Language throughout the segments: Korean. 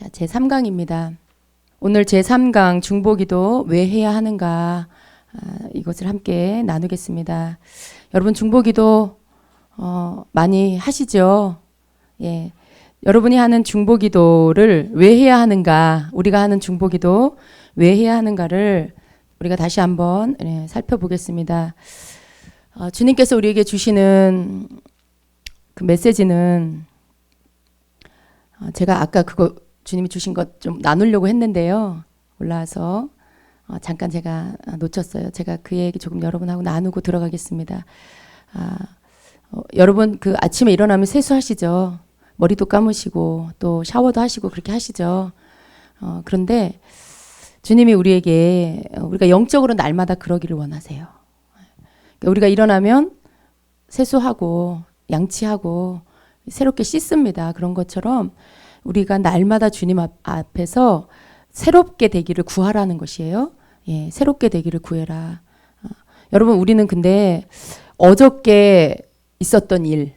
자, 제3강입니다. 오늘 제3강 중보기도 왜 해야 하는가 이것을 함께 나누겠습니다. 여러분 중보기도 많이 하시죠? 예, 여러분이 하는 중보기도를 왜 해야 하는가, 우리가 하는 중보기도 왜 해야 하는가를 우리가 다시 한번 살펴보겠습니다. 주님께서 우리에게 주시는 그 메시지는 제가 아까 그거 주님이 주신 것 좀 나누려고 했는데요. 올라와서 잠깐 제가 놓쳤어요. 제가 그 얘기 조금 여러분하고 나누고 들어가겠습니다. 여러분 그 아침에 일어나면 세수하시죠. 머리도 감으시고 또 샤워도 하시고 그렇게 하시죠. 그런데 주님이 우리에게 우리가 영적으로 날마다 그러기를 원하세요. 그러니까 우리가 일어나면 세수하고 양치하고 새롭게 씻습니다. 그런 것처럼 우리가 날마다 주님 앞에서 새롭게 되기를 구하라는 것이에요. 예, 새롭게 되기를 구해라. 여러분 우리는 근데 어저께 있었던 일,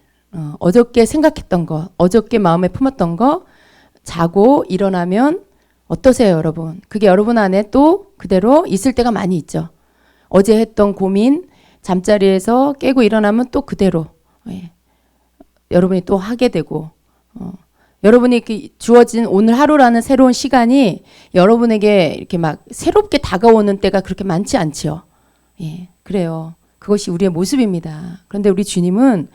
어저께 생각했던 거, 어저께 마음에 품었던 거 자고 일어나면 어떠세요, 여러분? 그게 여러분 안에 또 그대로 있을 때가 많이 있죠. 어제 했던 고민, 잠자리에서 깨고 일어나면 또 그대로 여러분이 또 하게 되고 여러분이 이렇게 주어진 오늘 하루라는 새로운 시간이 여러분에게 이렇게 막 새롭게 다가오는 때가 그렇게 많지 않지요. 예, 그래요. 그것이 우리의 모습입니다. 그런데 우리 주님은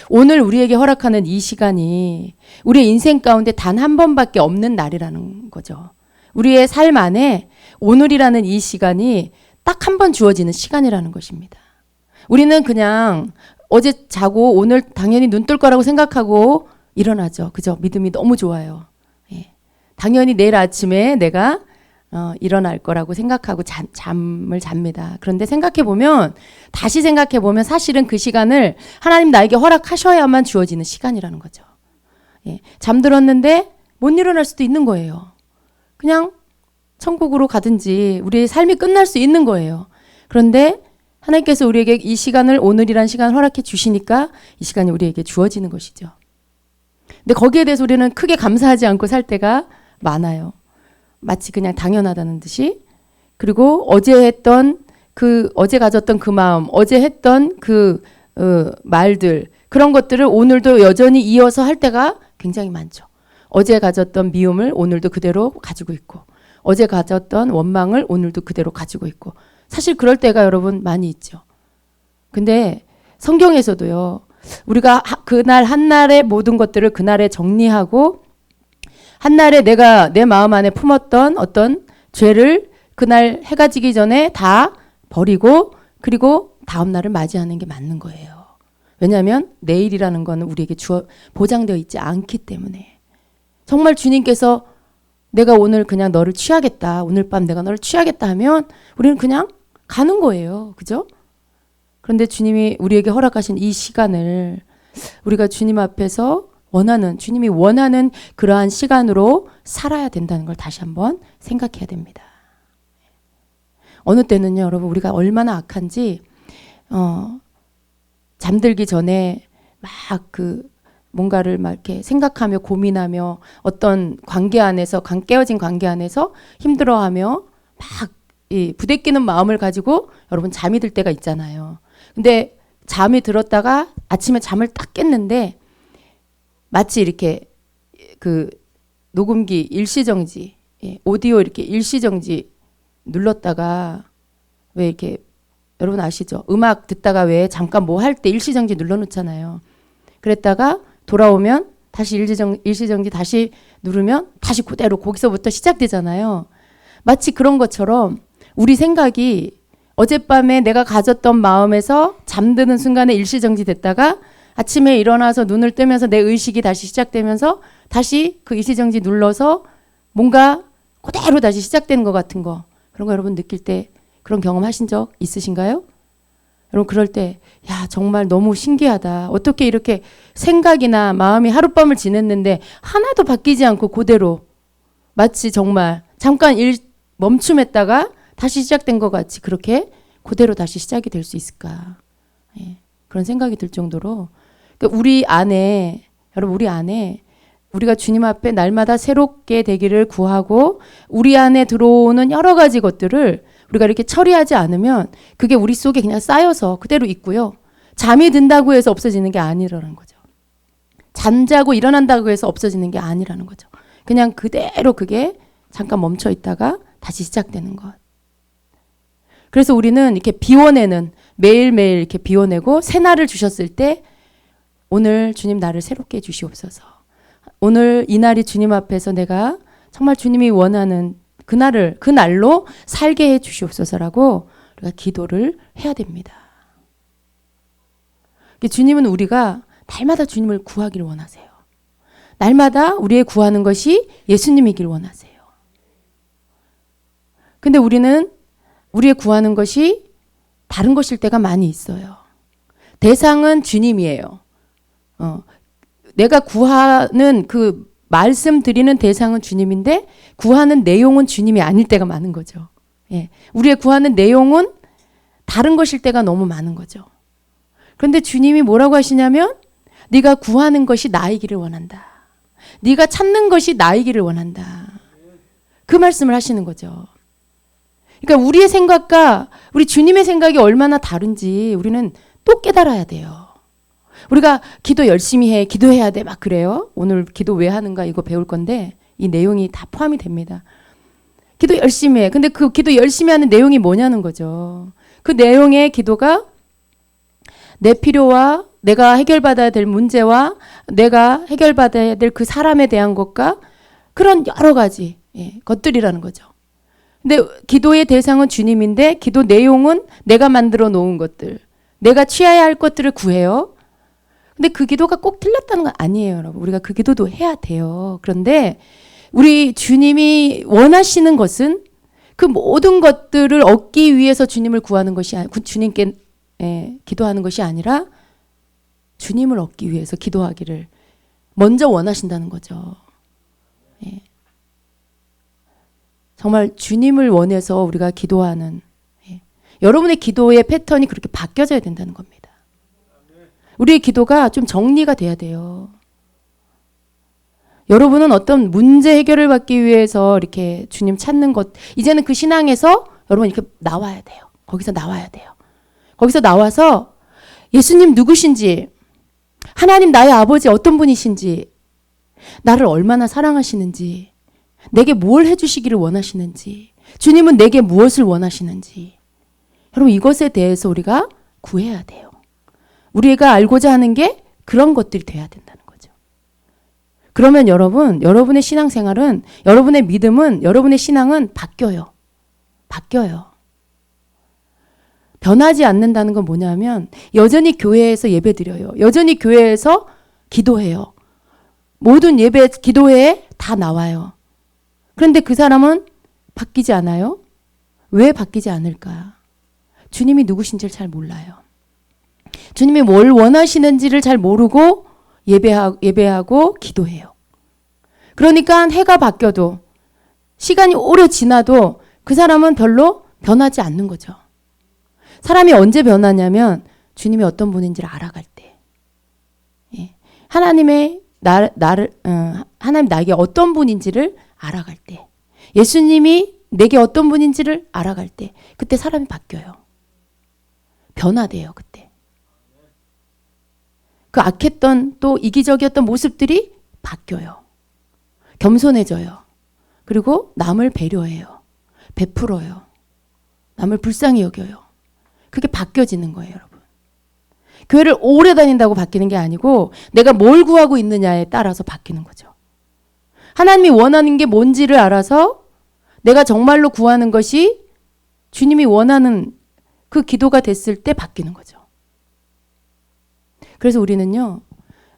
오늘 우리에게 허락하는 이 시간이 우리의 인생 가운데 단 한 번밖에 없는 날이라는 거죠. 우리의 삶 안에 오늘이라는 이 시간이 딱 한 번 주어지는 시간이라는 것입니다. 우리는 그냥 어제 자고 오늘 당연히 눈 뜰 거라고 생각하고 일어나죠. 그죠? 믿음이 너무 좋아요. 예. 당연히 내일 아침에 내가 일어날 거라고 생각하고 잠을 잡니다. 그런데 다시 생각해 보면 사실은 그 시간을 하나님 나에게 허락하셔야만 주어지는 시간이라는 거죠. 예. 잠들었는데 못 일어날 수도 있는 거예요. 그냥 천국으로 가든지 우리의 삶이 끝날 수 있는 거예요. 그런데 하나님께서 우리에게 이 시간을 오늘이란 시간을 허락해 주시니까 이 시간이 우리에게 주어지는 것이죠. 근데 거기에 대해서 우리는 크게 감사하지 않고 살 때가 많아요. 마치 그냥 당연하다는 듯이. 그리고 어제 가졌던 그 마음, 어제 했던 그 말들, 그런 것들을 오늘도 여전히 이어서 할 때가 굉장히 많죠. 어제 가졌던 미움을 오늘도 그대로 가지고 있고, 어제 가졌던 원망을 오늘도 그대로 가지고 있고, 사실 그럴 때가 여러분 많이 있죠. 근데 성경에서도요, 우리가 그날 한날의 모든 것들을 그날에 정리하고 한날에 내가 내 마음 안에 품었던 어떤 죄를 그날 해가 지기 전에 다 버리고 그리고 다음 날을 맞이하는 게 맞는 거예요. 왜냐하면 내일이라는 거는 우리에게 보장되어 있지 않기 때문에. 정말 주님께서 내가 오늘 그냥 너를 취하겠다, 오늘 밤 내가 너를 취하겠다 하면 우리는 그냥 가는 거예요. 그죠? 그런데 주님이 우리에게 허락하신 이 시간을 우리가 주님 앞에서 주님이 원하는 그러한 시간으로 살아야 된다는 걸 다시 한번 생각해야 됩니다. 어느 때는요, 여러분, 우리가 얼마나 악한지, 잠들기 전에 뭔가를 막 이렇게 생각하며 고민하며 어떤 깨어진 관계 안에서 힘들어하며 이 부대끼는 마음을 가지고 여러분 잠이 들 때가 있잖아요. 근데 잠이 들었다가 아침에 잠을 딱 깼는데 마치 이렇게 그 녹음기 일시정지, 오디오 이렇게 일시정지 눌렀다가 왜 이렇게 여러분 아시죠? 음악 듣다가 왜 잠깐 뭐 할 때 일시정지 눌러놓잖아요. 그랬다가 돌아오면 다시 일시정지 다시 누르면 다시 그대로 거기서부터 시작되잖아요. 마치 그런 것처럼 우리 생각이 어젯밤에 내가 가졌던 마음에서 잠드는 순간에 일시정지 됐다가 아침에 일어나서 눈을 뜨면서 내 의식이 다시 시작되면서 다시 그 일시정지 눌러서 뭔가 그대로 다시 시작되는 것 같은 거, 그런 거 여러분 느낄 때 그런 경험 하신 적 있으신가요? 여러분 그럴 때 정말 너무 신기하다. 어떻게 이렇게 생각이나 마음이 하룻밤을 지냈는데 하나도 바뀌지 않고 그대로 마치 정말 잠깐 멈춤했다가 다시 시작된 것 같이 그렇게 그대로 다시 시작이 될 수 있을까? 그런 생각이 들 정도로, 그러니까 우리 안에 우리가 주님 앞에 날마다 새롭게 되기를 구하고 우리 안에 들어오는 여러 가지 것들을 우리가 이렇게 처리하지 않으면 그게 우리 속에 그냥 쌓여서 그대로 있고요. 잠이 든다고 해서 없어지는 게 아니라는 거죠. 잠자고 일어난다고 해서 없어지는 게 아니라는 거죠. 그냥 그대로 그게 잠깐 멈춰 있다가 다시 시작되는 것. 그래서 우리는 이렇게 비워내는 매일매일 이렇게 비워내고 새날을 주셨을 때 오늘 주님 나를 새롭게 해주시옵소서. 오늘 이 날이 주님 앞에서 내가 정말 주님이 원하는 그날로 살게 해 주시옵소서라고 우리가 기도를 해야 됩니다. 주님은 우리가 날마다 주님을 구하기를 원하세요. 날마다 우리의 구하는 것이 예수님이길 원하세요. 근데 우리는 우리의 구하는 것이 다른 것일 때가 많이 있어요. 대상은 주님이에요. 내가 구하는 그 말씀드리는 대상은 주님인데 구하는 내용은 주님이 아닐 때가 많은 거죠. 예. 우리의 구하는 내용은 다른 것일 때가 너무 많은 거죠. 그런데 주님이 뭐라고 하시냐면 네가 구하는 것이 나이기를 원한다. 네가 찾는 것이 나이기를 원한다. 그 말씀을 하시는 거죠. 그러니까 우리의 생각과 우리 주님의 생각이 얼마나 다른지 우리는 또 깨달아야 돼요. 우리가 기도 열심히 해, 기도해야 돼 막 그래요. 오늘 기도 왜 하는가 이거 배울 건데 이 내용이 다 포함이 됩니다. 기도 열심히 해. 근데 그 기도 열심히 하는 내용이 뭐냐는 거죠. 그 내용의 기도가 내 필요와 내가 해결받아야 될 문제와 내가 해결받아야 될 그 사람에 대한 것과 그런 여러 가지 것들이라는 거죠. 근데 기도의 대상은 주님인데 기도 내용은 내가 만들어 놓은 것들, 내가 취해야 할 것들을 구해요. 근데 그 기도가 꼭 틀렸다는 건 아니에요, 여러분. 우리가 그 기도도 해야 돼요. 그런데 우리 주님이 원하시는 것은 그 모든 것들을 얻기 위해서 주님을 구하는 것이 주님께 기도하는 것이 아니라 주님을 얻기 위해서 기도하기를 먼저 원하신다는 거죠. 예. 정말 주님을 원해서 우리가 기도하는 여러분의 기도의 패턴이 그렇게 바뀌어져야 된다는 겁니다. 우리의 기도가 좀 정리가 돼야 돼요. 여러분은 어떤 문제 해결을 받기 위해서 이렇게 주님 찾는 것, 이제는 그 신앙에서 여러분 이렇게 나와야 돼요. 거기서 나와야 돼요. 거기서 나와서 예수님 누구신지, 하나님 나의 아버지 어떤 분이신지, 나를 얼마나 사랑하시는지, 내게 뭘 해주시기를 원하시는지, 주님은 내게 무엇을 원하시는지, 여러분 이것에 대해서 우리가 구해야 돼요. 우리가 알고자 하는 게 그런 것들이 돼야 된다는 거죠. 그러면 여러분, 여러분의 신앙생활은, 여러분의 믿음은, 여러분의 신앙은 바뀌어요. 바뀌어요. 변하지 않는다는 건 뭐냐면 여전히 교회에서 예배드려요. 여전히 교회에서 기도해요. 모든 예배, 기도회에 다 나와요. 그런데 그 사람은 바뀌지 않아요? 왜 바뀌지 않을까? 주님이 누구신지를 잘 몰라요. 주님이 뭘 원하시는지를 잘 모르고 예배하고 기도해요. 그러니까 해가 바뀌어도 시간이 오래 지나도 그 사람은 별로 변하지 않는 거죠. 사람이 언제 변하냐면 주님이 어떤 분인지를 알아갈 때. 하나님 나에게 어떤 분인지를 알아갈 때. 예수님이 내게 어떤 분인지를 알아갈 때. 그때 사람이 바뀌어요. 변화돼요, 그때. 그 악했던 또 이기적이었던 모습들이 바뀌어요. 겸손해져요. 그리고 남을 배려해요. 베풀어요. 남을 불쌍히 여겨요. 그게 바뀌어지는 거예요, 여러분. 교회를 오래 다닌다고 바뀌는 게 아니고 내가 뭘 구하고 있느냐에 따라서 바뀌는 거죠. 하나님이 원하는 게 뭔지를 알아서 내가 정말로 구하는 것이 주님이 원하는 그 기도가 됐을 때 바뀌는 거죠. 그래서 우리는요,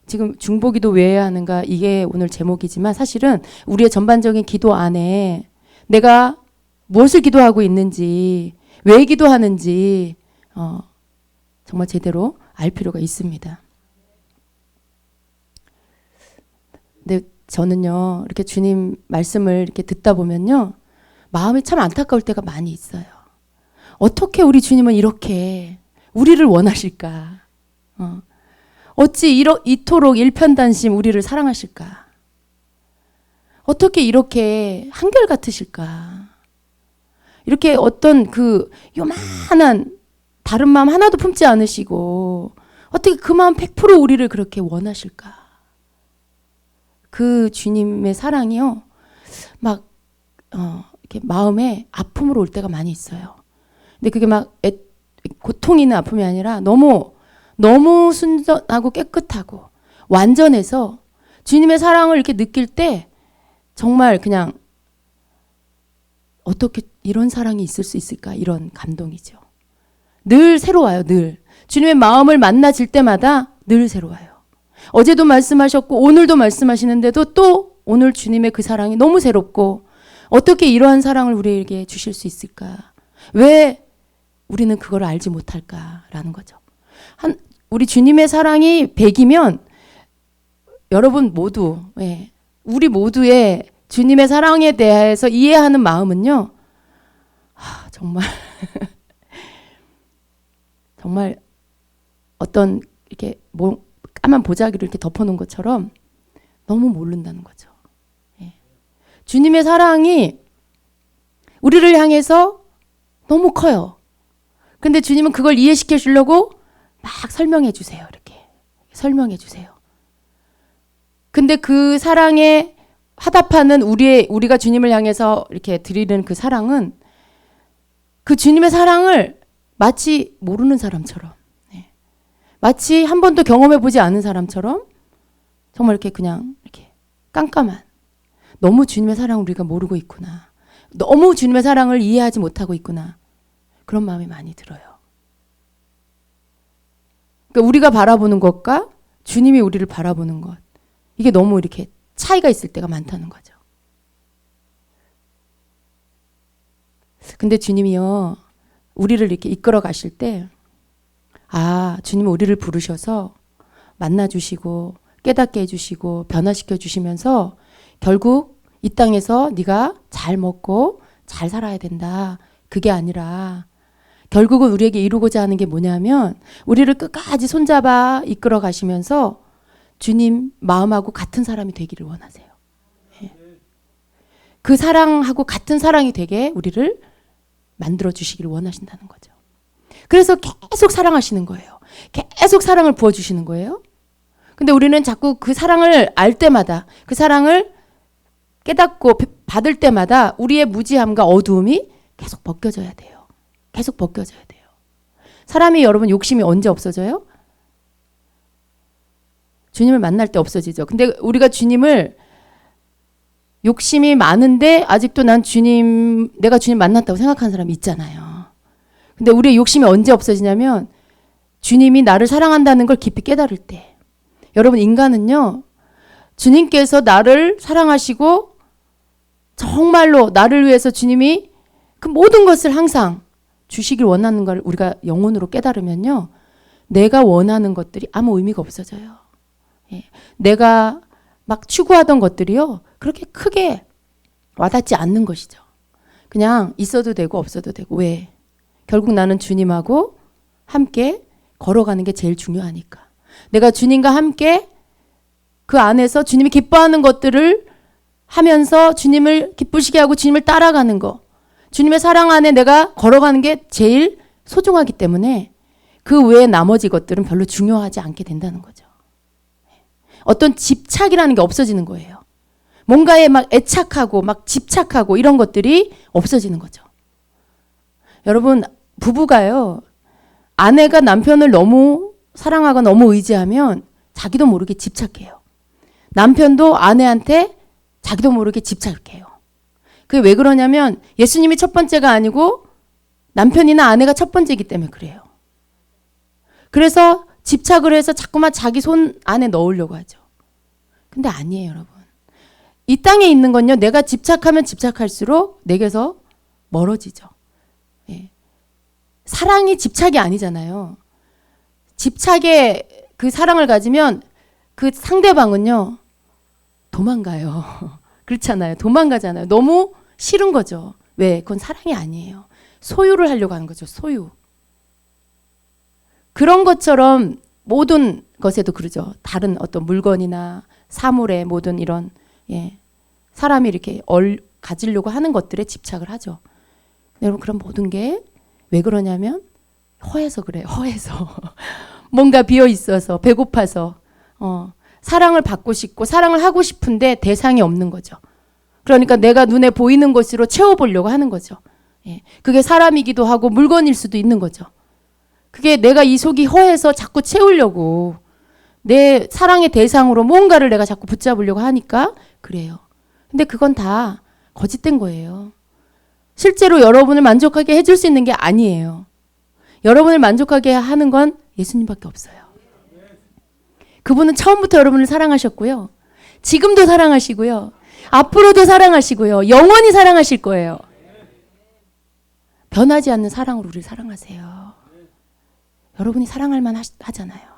지금 중보기도 왜 해야 하는가, 이게 오늘 제목이지만 사실은 우리의 전반적인 기도 안에 내가 무엇을 기도하고 있는지, 왜 기도하는지 정말 제대로 알 필요가 있습니다. 근데 저는요, 이렇게 주님 말씀을 이렇게 듣다 보면요, 마음이 참 안타까울 때가 많이 있어요. 어떻게 우리 주님은 이렇게 우리를 원하실까? 어찌 이토록 일편단심 우리를 사랑하실까? 어떻게 이렇게 한결같으실까? 이렇게 어떤 그 요만한 다른 마음 하나도 품지 않으시고 어떻게 그 마음 100% 우리를 그렇게 원하실까? 그 주님의 사랑이요. 막 이렇게 마음에 아픔으로 올 때가 많이 있어요. 근데 그게 막 고통 있는 아픔이 아니라 너무 순전하고 깨끗하고 완전해서 주님의 사랑을 이렇게 느낄 때 정말 그냥 어떻게 이런 사랑이 있을 수 있을까? 이런 감동이죠. 늘 새로워요. 늘. 주님의 마음을 만나질 때마다 늘 새로워요. 어제도 말씀하셨고 오늘도 말씀하시는데도 또 오늘 주님의 그 사랑이 너무 새롭고 어떻게 이러한 사랑을 우리에게 주실 수 있을까? 왜 우리는 그걸 알지 못할까라는 거죠. 우리 주님의 사랑이 100이면 여러분 모두 우리 모두의 주님의 사랑에 대해서 이해하는 마음은요. 정말 정말 어떤 이렇게 까만 보자기를 이렇게 덮어놓은 것처럼 너무 모른다는 거죠. 주님의 사랑이 우리를 향해서 너무 커요. 근데 주님은 그걸 이해시켜 주려고 막 설명해 주세요. 이렇게 설명해 주세요. 근데 그 사랑에 화답하는 우리가 주님을 향해서 이렇게 드리는 그 사랑은 그 주님의 사랑을 마치 모르는 사람처럼, 마치 한 번도 경험해 보지 않은 사람처럼 정말 이렇게 그냥 이렇게 깜깜한, 너무 주님의 사랑을 우리가 모르고 있구나, 너무 주님의 사랑을 이해하지 못하고 있구나, 그런 마음이 많이 들어요. 그러니까 우리가 바라보는 것과 주님이 우리를 바라보는 것, 이게 너무 이렇게 차이가 있을 때가 많다는 거죠. 근데 주님이요, 우리를 이렇게 이끌어 가실 때, 주님은 우리를 부르셔서 만나주시고 깨닫게 해주시고 변화시켜 주시면서 결국 이 땅에서 네가 잘 먹고 잘 살아야 된다. 그게 아니라 결국은 우리에게 이루고자 하는 게 뭐냐면 우리를 끝까지 손잡아 이끌어 가시면서 주님 마음하고 같은 사람이 되기를 원하세요. 그 사랑하고 같은 사랑이 되게 우리를 만들어 주시기를 원하신다는 거죠. 그래서 계속 사랑하시는 거예요. 계속 사랑을 부어주시는 거예요. 근데 우리는 자꾸 그 사랑을 알 때마다, 그 사랑을 깨닫고 받을 때마다 우리의 무지함과 어두움이 계속 벗겨져야 돼요. 계속 벗겨져야 돼요. 사람이 여러분 욕심이 언제 없어져요? 주님을 만날 때 없어지죠. 근데 우리가 주님을 욕심이 많은데 아직도 내가 주님 만났다고 생각하는 사람이 있잖아요. 근데 우리의 욕심이 언제 없어지냐면 주님이 나를 사랑한다는 걸 깊이 깨달을 때. 여러분 인간은요, 주님께서 나를 사랑하시고 정말로 나를 위해서 주님이 그 모든 것을 항상 주시길 원하는 걸 우리가 영혼으로 깨달으면요, 내가 원하는 것들이 아무 의미가 없어져요. 내가 막 추구하던 것들이요, 그렇게 크게 와닿지 않는 것이죠. 그냥 있어도 되고 없어도 되고. 왜? 결국 나는 주님하고 함께 걸어가는 게 제일 중요하니까. 내가 주님과 함께 그 안에서 주님이 기뻐하는 것들을 하면서 주님을 기쁘시게 하고 주님을 따라가는 거, 주님의 사랑 안에 내가 걸어가는 게 제일 소중하기 때문에 그 외에 나머지 것들은 별로 중요하지 않게 된다는 거죠. 어떤 집착이라는 게 없어지는 거예요. 뭔가에 막 애착하고 막 집착하고 이런 것들이 없어지는 거죠. 여러분, 부부가요, 아내가 남편을 너무 사랑하고 너무 의지하면 자기도 모르게 집착해요. 남편도 아내한테 자기도 모르게 집착해요. 그게 왜 그러냐면 예수님이 첫 번째가 아니고 남편이나 아내가 첫 번째이기 때문에 그래요. 그래서 집착을 해서 자꾸만 자기 손 안에 넣으려고 하죠. 근데 아니에요, 여러분. 이 땅에 있는 건요, 내가 집착하면 집착할수록 내게서 멀어지죠. 사랑이 집착이 아니잖아요. 집착에 그 사랑을 가지면 그 상대방은요, 도망가요. 그렇잖아요. 도망가잖아요. 너무 싫은 거죠. 왜? 그건 사랑이 아니에요. 소유를 하려고 하는 거죠. 소유. 그런 것처럼 모든 것에도 그러죠. 다른 어떤 물건이나 사물의 모든 이런 사람이 이렇게 가지려고 하는 것들에 집착을 하죠. 여러분 그런 모든 게 왜 그러냐면 허해서 그래요. 허해서. 뭔가 비어 있어서 배고파서 사랑을 받고 싶고 사랑을 하고 싶은데 대상이 없는 거죠. 그러니까 내가 눈에 보이는 것으로 채워보려고 하는 거죠. 예. 그게 사람이기도 하고 물건일 수도 있는 거죠. 그게 내가 이 속이 허해서 자꾸 채우려고 내 사랑의 대상으로 뭔가를 내가 자꾸 붙잡으려고 하니까 그래요. 근데 그건 다 거짓된 거예요. 실제로 여러분을 만족하게 해줄 수 있는 게 아니에요. 여러분을 만족하게 하는 건 예수님밖에 없어요. 그분은 처음부터 여러분을 사랑하셨고요. 지금도 사랑하시고요. 앞으로도 사랑하시고요. 영원히 사랑하실 거예요. 변하지 않는 사랑으로 우리를 사랑하세요. 여러분이 사랑할 만 하잖아요.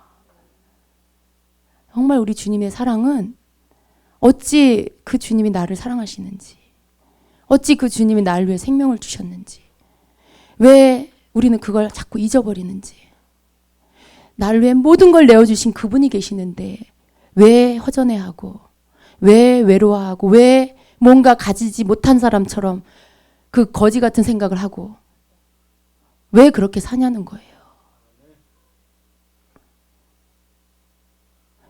정말 우리 주님의 사랑은 어찌 그 주님이 나를 사랑하시는지, 어찌 그 주님이 나를 위해 생명을 주셨는지, 왜 우리는 그걸 자꾸 잊어버리는지, 나를 위해 모든 걸 내어주신 그분이 계시는데 왜 허전해하고, 왜 외로워하고, 왜 뭔가 가지지 못한 사람처럼 그 거지 같은 생각을 하고, 왜 그렇게 사냐는 거예요.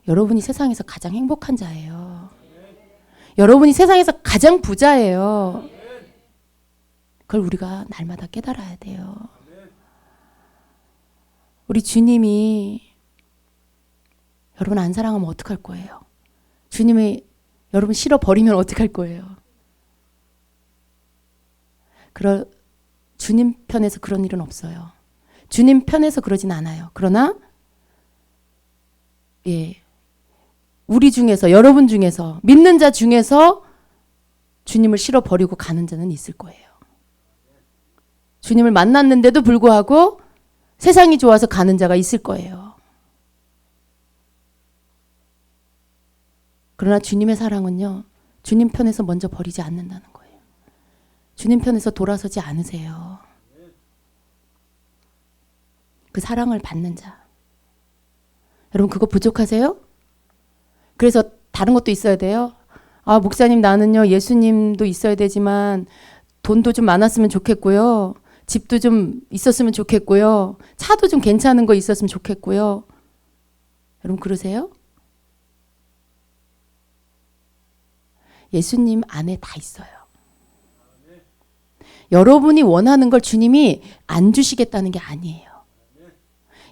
여러분이 세상에서 가장 행복한 자예요. 여러분이 세상에서 가장 부자예요. 그걸 우리가 날마다 깨달아야 돼요. 우리 주님이 여러분 안 사랑하면 어떡할 거예요? 주님이 여러분 싫어버리면 어떡할 거예요? 주님 편에서 그런 일은 없어요. 주님 편에서 그러진 않아요. 그러나 우리 중에서, 여러분 중에서, 믿는 자 중에서 주님을 싫어버리고 가는 자는 있을 거예요. 주님을 만났는데도 불구하고 세상이 좋아서 가는 자가 있을 거예요. 그러나 주님의 사랑은요, 주님 편에서 먼저 버리지 않는다는 거예요. 주님 편에서 돌아서지 않으세요. 그 사랑을 받는 자. 여러분 그거 부족하세요? 그래서 다른 것도 있어야 돼요. 아, 목사님 나는요 예수님도 있어야 되지만 돈도 좀 많았으면 좋겠고요. 집도 좀 있었으면 좋겠고요. 차도 좀 괜찮은 거 있었으면 좋겠고요. 여러분 그러세요? 예수님 안에 다 있어요. 여러분이 원하는 걸 주님이 안 주시겠다는 게 아니에요.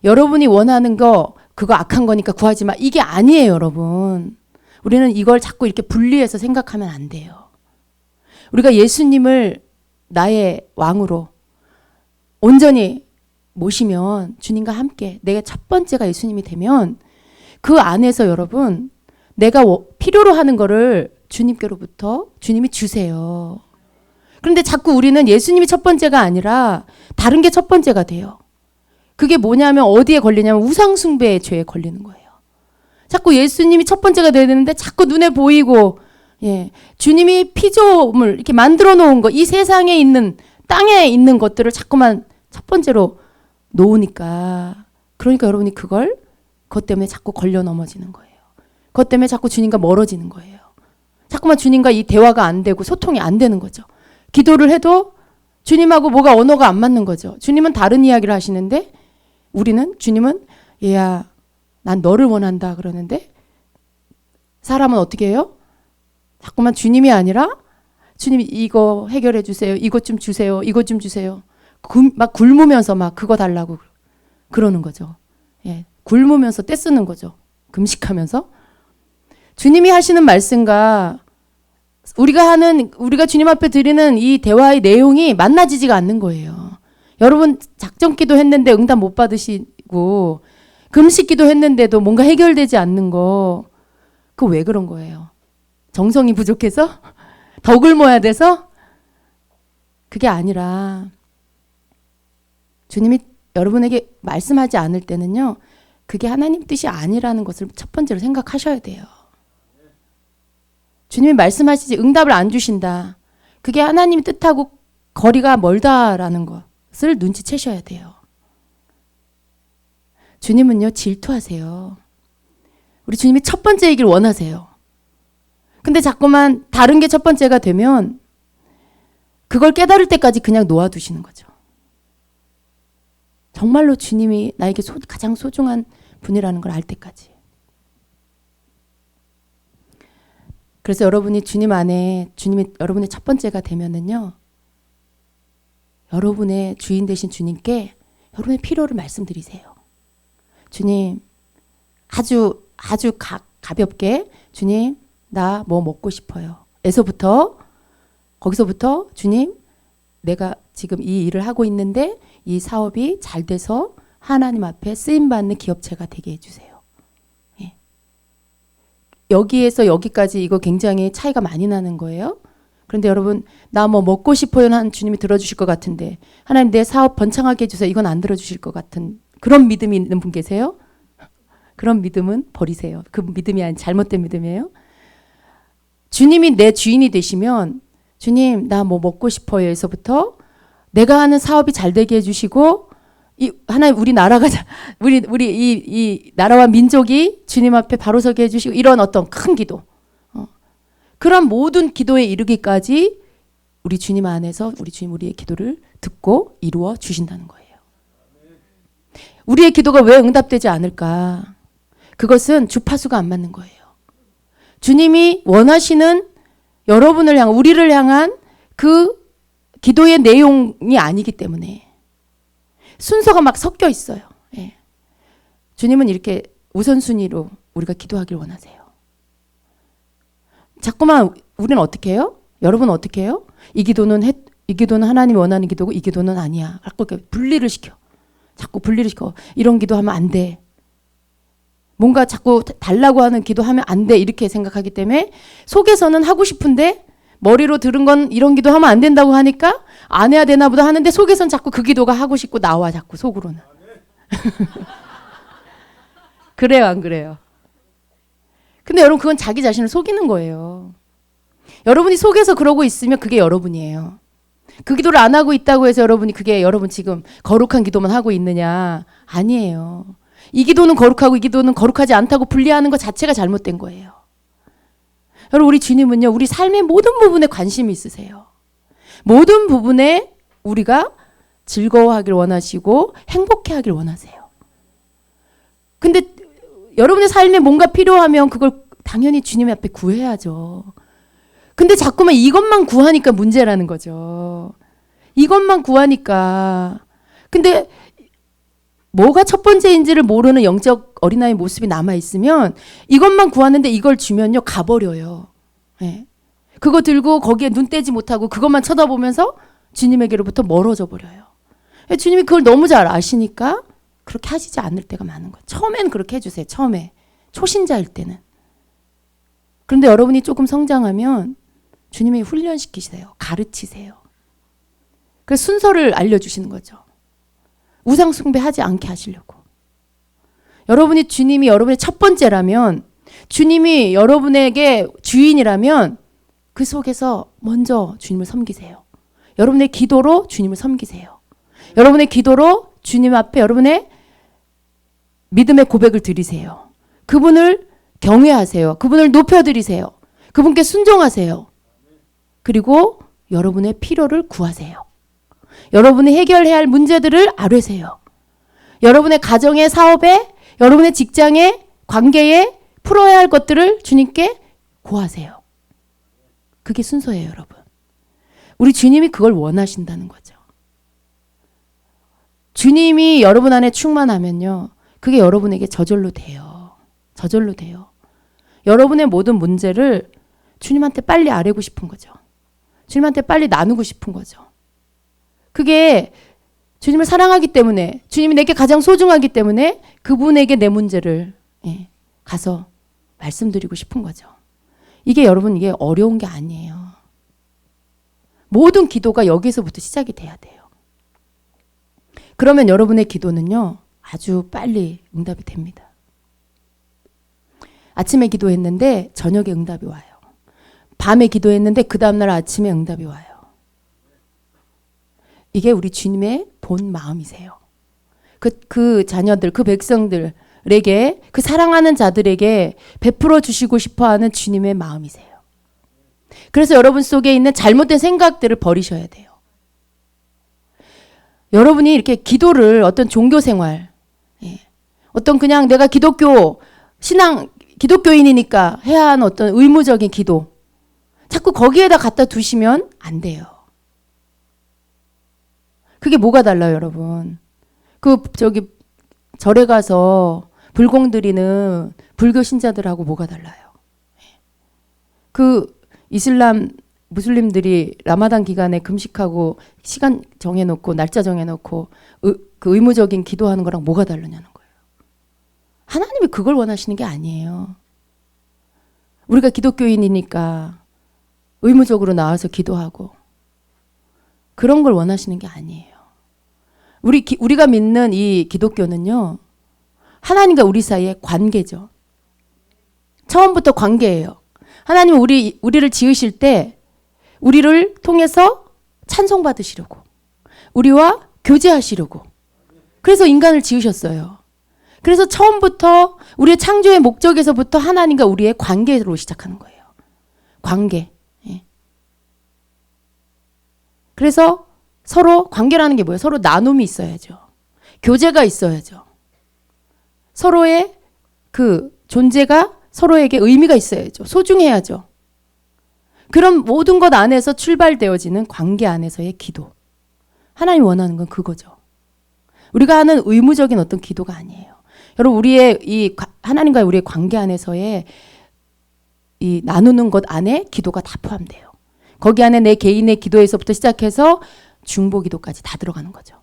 여러분이 원하는 거 그거 악한 거니까 구하지 마. 이게 아니에요, 여러분. 우리는 이걸 자꾸 이렇게 분리해서 생각하면 안 돼요. 우리가 예수님을 나의 왕으로 온전히 모시면 주님과 함께 내가 첫 번째가 예수님이 되면 그 안에서 여러분 내가 필요로 하는 거를 주님께로부터 주님이 주세요. 그런데 자꾸 우리는 예수님이 첫 번째가 아니라 다른 게 첫 번째가 돼요. 그게 뭐냐면 어디에 걸리냐면 우상숭배의 죄에 걸리는 거예요. 자꾸 예수님이 첫 번째가 돼야 되는데 자꾸 눈에 보이고 주님이 피조물 이렇게 만들어 놓은 거, 이 세상에 있는 땅에 있는 것들을 자꾸만 첫 번째로 놓으니까 그러니까 여러분이 그것 때문에 자꾸 걸려 넘어지는 거예요. 그것 때문에 자꾸 주님과 멀어지는 거예요. 자꾸만 주님과 이 대화가 안 되고 소통이 안 되는 거죠. 기도를 해도 주님하고 뭐가 언어가 안 맞는 거죠. 주님은 다른 이야기를 하시는데 주님은 얘야 난 너를 원한다 그러는데 사람은 어떻게 해요? 자꾸만 주님이 아니라 주님이 이거 해결해 주세요. 이것 좀 주세요. 이것 좀 주세요. 막 굶으면서 막 그거 달라고 그러는 거죠. 굶으면서 떼쓰는 거죠. 금식하면서. 주님이 하시는 말씀과 우리가 주님 앞에 드리는 이 대화의 내용이 만나지지가 않는 거예요. 여러분 작전기도 했는데 응답 못 받으시고 금식기도 했는데도 뭔가 해결되지 않는 거 그거 왜 그런 거예요? 정성이 부족해서? 더 굶어야 돼서? 그게 아니라 주님이 여러분에게 말씀하지 않을 때는요. 그게 하나님 뜻이 아니라는 것을 첫 번째로 생각하셔야 돼요. 주님이 말씀하시지 응답을 안 주신다. 그게 하나님 뜻하고 거리가 멀다라는 것을 눈치채셔야 돼요. 주님은요 질투하세요. 우리 주님이 첫 번째이길 원하세요. 근데 자꾸만 다른 게 첫 번째가 되면 그걸 깨달을 때까지 그냥 놓아두시는 거죠. 정말로 주님이 나에게 가장 소중한 분이라는 걸 알 때까지. 그래서 여러분이 주님 안에 주님이 여러분의 첫 번째가 되면은요, 여러분의 주인 되신 주님께 여러분의 필요를 말씀드리세요. 주님, 아주 가볍게 주님, 나 뭐 먹고 싶어요. 거기서부터 주님, 내가 지금 이 일을 하고 있는데 이 사업이 잘 돼서 하나님 앞에 쓰임받는 기업체가 되게 해주세요. 예. 여기에서 여기까지 이거 굉장히 차이가 많이 나는 거예요. 그런데 여러분, 나 뭐 먹고 싶어요 하는 주님이 들어주실 것 같은데, 하나님 내 사업 번창하게 해주세요, 이건 안 들어주실 것 같은 그런 믿음이 있는 분 계세요? 그런 믿음은 버리세요. 그 믿음이 아닌 잘못된 믿음이에요. 주님이 내 주인이 되시면, 주님 나 뭐 먹고 싶어요에서부터 내가 하는 사업이 잘 되게 해주시고, 하나님 우리 나라가 우리 이 나라와 민족이 주님 앞에 바로 서게 해주시고, 이런 어떤 큰 기도, 그런 모든 기도에 이르기까지 우리 주님 안에서 우리 주님 우리의 기도를 듣고 이루어 주신다는 거예요. 우리의 기도가 왜 응답되지 않을까? 그것은 주파수가 안 맞는 거예요. 주님이 원하시는 여러분을 향한, 우리를 향한 그 기도의 내용이 아니기 때문에 순서가 막 섞여 있어요. 예. 주님은 이렇게 우선순위로 우리가 기도하길 원하세요. 자꾸만 우리는 어떻게 해요? 여러분은 어떻게 해요? 이 기도는 하나님이 원하는 기도고 이 기도는 아니야. 자꾸 이렇게 분리를 시켜. 자꾸 분리를 시켜. 이런 기도하면 안 돼. 뭔가 자꾸 달라고 하는 기도하면 안 돼. 이렇게 생각하기 때문에 속에서는 하고 싶은데 머리로 들은 건 이런 기도하면 안 된다고 하니까 안 해야 되나 보다 하는데 속에서는 자꾸 그 기도가 하고 싶고 나와, 자꾸 속으로는. 그래요, 안 그래요? 근데 여러분, 그건 자기 자신을 속이는 거예요. 여러분이 속에서 그러고 있으면 그게 여러분이에요. 그 기도를 안 하고 있다고 해서 여러분이 그게 여러분 지금 거룩한 기도만 하고 있느냐? 아니에요. 이 기도는 거룩하고 이 기도는 거룩하지 않다고 분리하는 것 자체가 잘못된 거예요. 여러분, 우리 주님은요, 우리 삶의 모든 부분에 관심이 있으세요. 모든 부분에 우리가 즐거워하길 원하시고 행복해하길 원하세요. 근데 여러분의 삶에 뭔가 필요하면 그걸 당연히 주님 앞에 구해야죠. 근데 자꾸만 이것만 구하니까 문제라는 거죠. 이것만 구하니까. 근데 뭐가 첫 번째인지를 모르는 영적 어린아이 모습이 남아있으면 이것만 구하는데 이걸 주면요, 가버려요. 네. 그거 들고 거기에 눈 떼지 못하고 그것만 쳐다보면서 주님에게로부터 멀어져 버려요. 주님이 그걸 너무 잘 아시니까 그렇게 하시지 않을 때가 많은 거예요. 처음에는 그렇게 해주세요. 처음에. 초신자일 때는. 그런데 여러분이 조금 성장하면 주님이 훈련시키세요. 가르치세요. 그래서 순서를 알려주시는 거죠. 우상 숭배하지 않게 하시려고. 여러분이 주님이 여러분의 첫 번째라면, 주님이 여러분에게 주인이라면 그 속에서 먼저 주님을 섬기세요. 여러분의 기도로 주님을 섬기세요. 여러분의 기도로 주님 앞에 여러분의 믿음의 고백을 드리세요. 그분을 경외하세요. 그분을 높여드리세요. 그분께 순종하세요. 그리고 여러분의 필요를 구하세요. 여러분이 해결해야 할 문제들을 아뢰세요. 여러분의 가정에, 사업에, 여러분의 직장에, 관계에 풀어야 할 것들을 주님께 고하세요. 그게 순서예요, 여러분. 우리 주님이 그걸 원하신다는 거죠. 주님이 여러분 안에 충만하면요, 그게 여러분에게 저절로 돼요. 저절로 돼요. 여러분의 모든 문제를 주님한테 빨리 아뢰고 싶은 거죠. 주님한테 빨리 나누고 싶은 거죠. 그게 주님을 사랑하기 때문에, 주님이 내게 가장 소중하기 때문에 그분에게 내 문제를 가서 말씀드리고 싶은 거죠. 이게 여러분, 이게 어려운 게 아니에요. 모든 기도가 여기서부터 시작이 돼야 돼요. 그러면 여러분의 기도는요, 아주 빨리 응답이 됩니다. 아침에 기도했는데 저녁에 응답이 와요. 밤에 기도했는데 그 다음날 아침에 응답이 와요. 이게 우리 주님의 본 마음이세요. 그 자녀들, 그 백성들에게, 그 사랑하는 자들에게 베풀어 주시고 싶어 하는 주님의 마음이세요. 그래서 여러분 속에 있는 잘못된 생각들을 버리셔야 돼요. 여러분이 이렇게 기도를 어떤 종교 생활, 어떤 그냥 내가 기독교 신앙 기독교인이니까 해야 하는 어떤 의무적인 기도, 자꾸 거기에다 갖다 두시면 안 돼요. 그게 뭐가 달라요, 여러분? 절에 가서 불공 드리는 불교 신자들하고 뭐가 달라요? 이슬람 무슬림들이 라마단 기간에 금식하고 시간 정해놓고 날짜 정해놓고 그 의무적인 기도하는 거랑 뭐가 다르냐는 거예요. 하나님이 그걸 원하시는 게 아니에요. 우리가 기독교인이니까 의무적으로 나와서 기도하고 그런 걸 원하시는 게 아니에요. 우리가 믿는 이 기독교는요, 하나님과 우리 사이의 관계죠. 처음부터 관계예요. 하나님은 우리를 지으실 때 우리를 통해서 찬송받으시려고, 우리와 교제하시려고, 그래서 인간을 지으셨어요. 그래서 처음부터 우리의 창조의 목적에서부터 하나님과 우리의 관계로 시작하는 거예요. 관계. 그래서 서로 관계라는 게 뭐예요? 서로 나눔이 있어야죠. 교제가 있어야죠. 서로의 그 존재가 서로에게 의미가 있어야죠. 소중해야죠. 그런 모든 것 안에서 출발되어지는 관계 안에서의 기도. 하나님 원하는 건 그거죠. 우리가 하는 의무적인 어떤 기도가 아니에요. 여러분, 우리의 이 하나님과의 우리의 관계 안에서의 이 나누는 것 안에 기도가 다 포함돼요. 거기 안에 내 개인의 기도에서부터 시작해서 중보 기도까지 다 들어가는 거죠.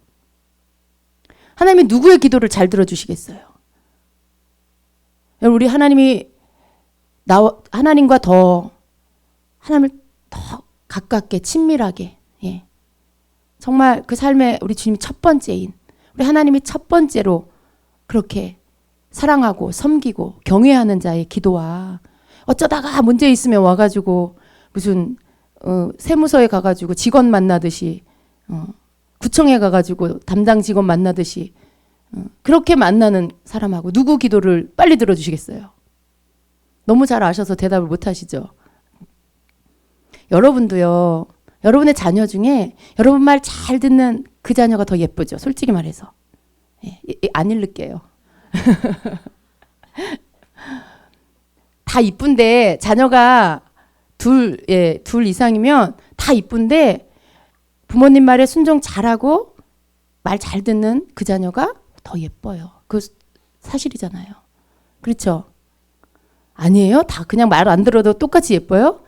하나님이 누구의 기도를 잘 들어주시겠어요? 여러분, 우리 하나님과 하나님을 더 가깝게 친밀하게, 정말 그 삶에 우리 주님이 첫 번째인, 우리 하나님이 첫 번째로 그렇게 사랑하고 섬기고 경외하는 자의 기도와, 어쩌다가 문제 있으면 와가지고 무슨 세무서에 가가지고 직원 만나듯이, 구청에 가가지고 담당 직원 만나듯이 그렇게 만나는 사람하고 누구 기도를 빨리 들어주시겠어요? 너무 잘 아셔서 대답을 못 하시죠? 여러분도요, 여러분의 자녀 중에 여러분 말 잘 듣는 그 자녀가 더 예쁘죠? 솔직히 말해서. 안 읽을게요. 다 이쁜데, 자녀가 둘 이상이면 다 이쁜데, 부모님 말에 순종 잘하고 말 잘 듣는 그 자녀가 더 예뻐요. 그 사실이잖아요. 그렇죠? 아니에요? 다 그냥 말 안 들어도 똑같이 예뻐요?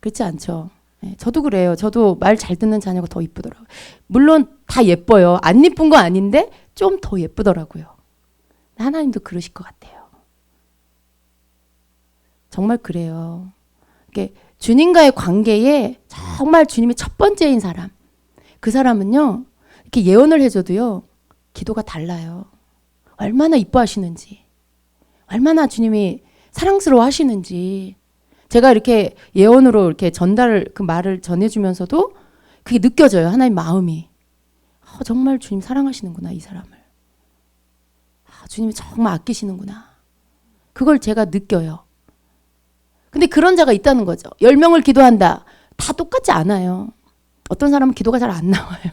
그렇지 않죠. 저도 그래요. 저도 말 잘 듣는 자녀가 더 예쁘더라고요. 물론 다 예뻐요. 안 예쁜 거 아닌데 좀 더 예쁘더라고요. 하나님도 그러실 것 같아요. 정말 그래요. 주님과의 관계에 정말 주님이 첫 번째인 사람, 그 사람은요, 이렇게 예언을 해줘도요, 기도가 달라요. 얼마나 이뻐하시는지, 얼마나 주님이 사랑스러워 하시는지, 제가 이렇게 예언으로 이렇게 그 말을 전해주면서도 그게 느껴져요. 하나님 마음이. 정말 주님 사랑하시는구나, 이 사람을. 주님이 정말 아끼시는구나. 그걸 제가 느껴요. 근데 그런 자가 있다는 거죠. 10명을 기도한다. 다 똑같지 않아요. 어떤 사람은 기도가 잘 안 나와요.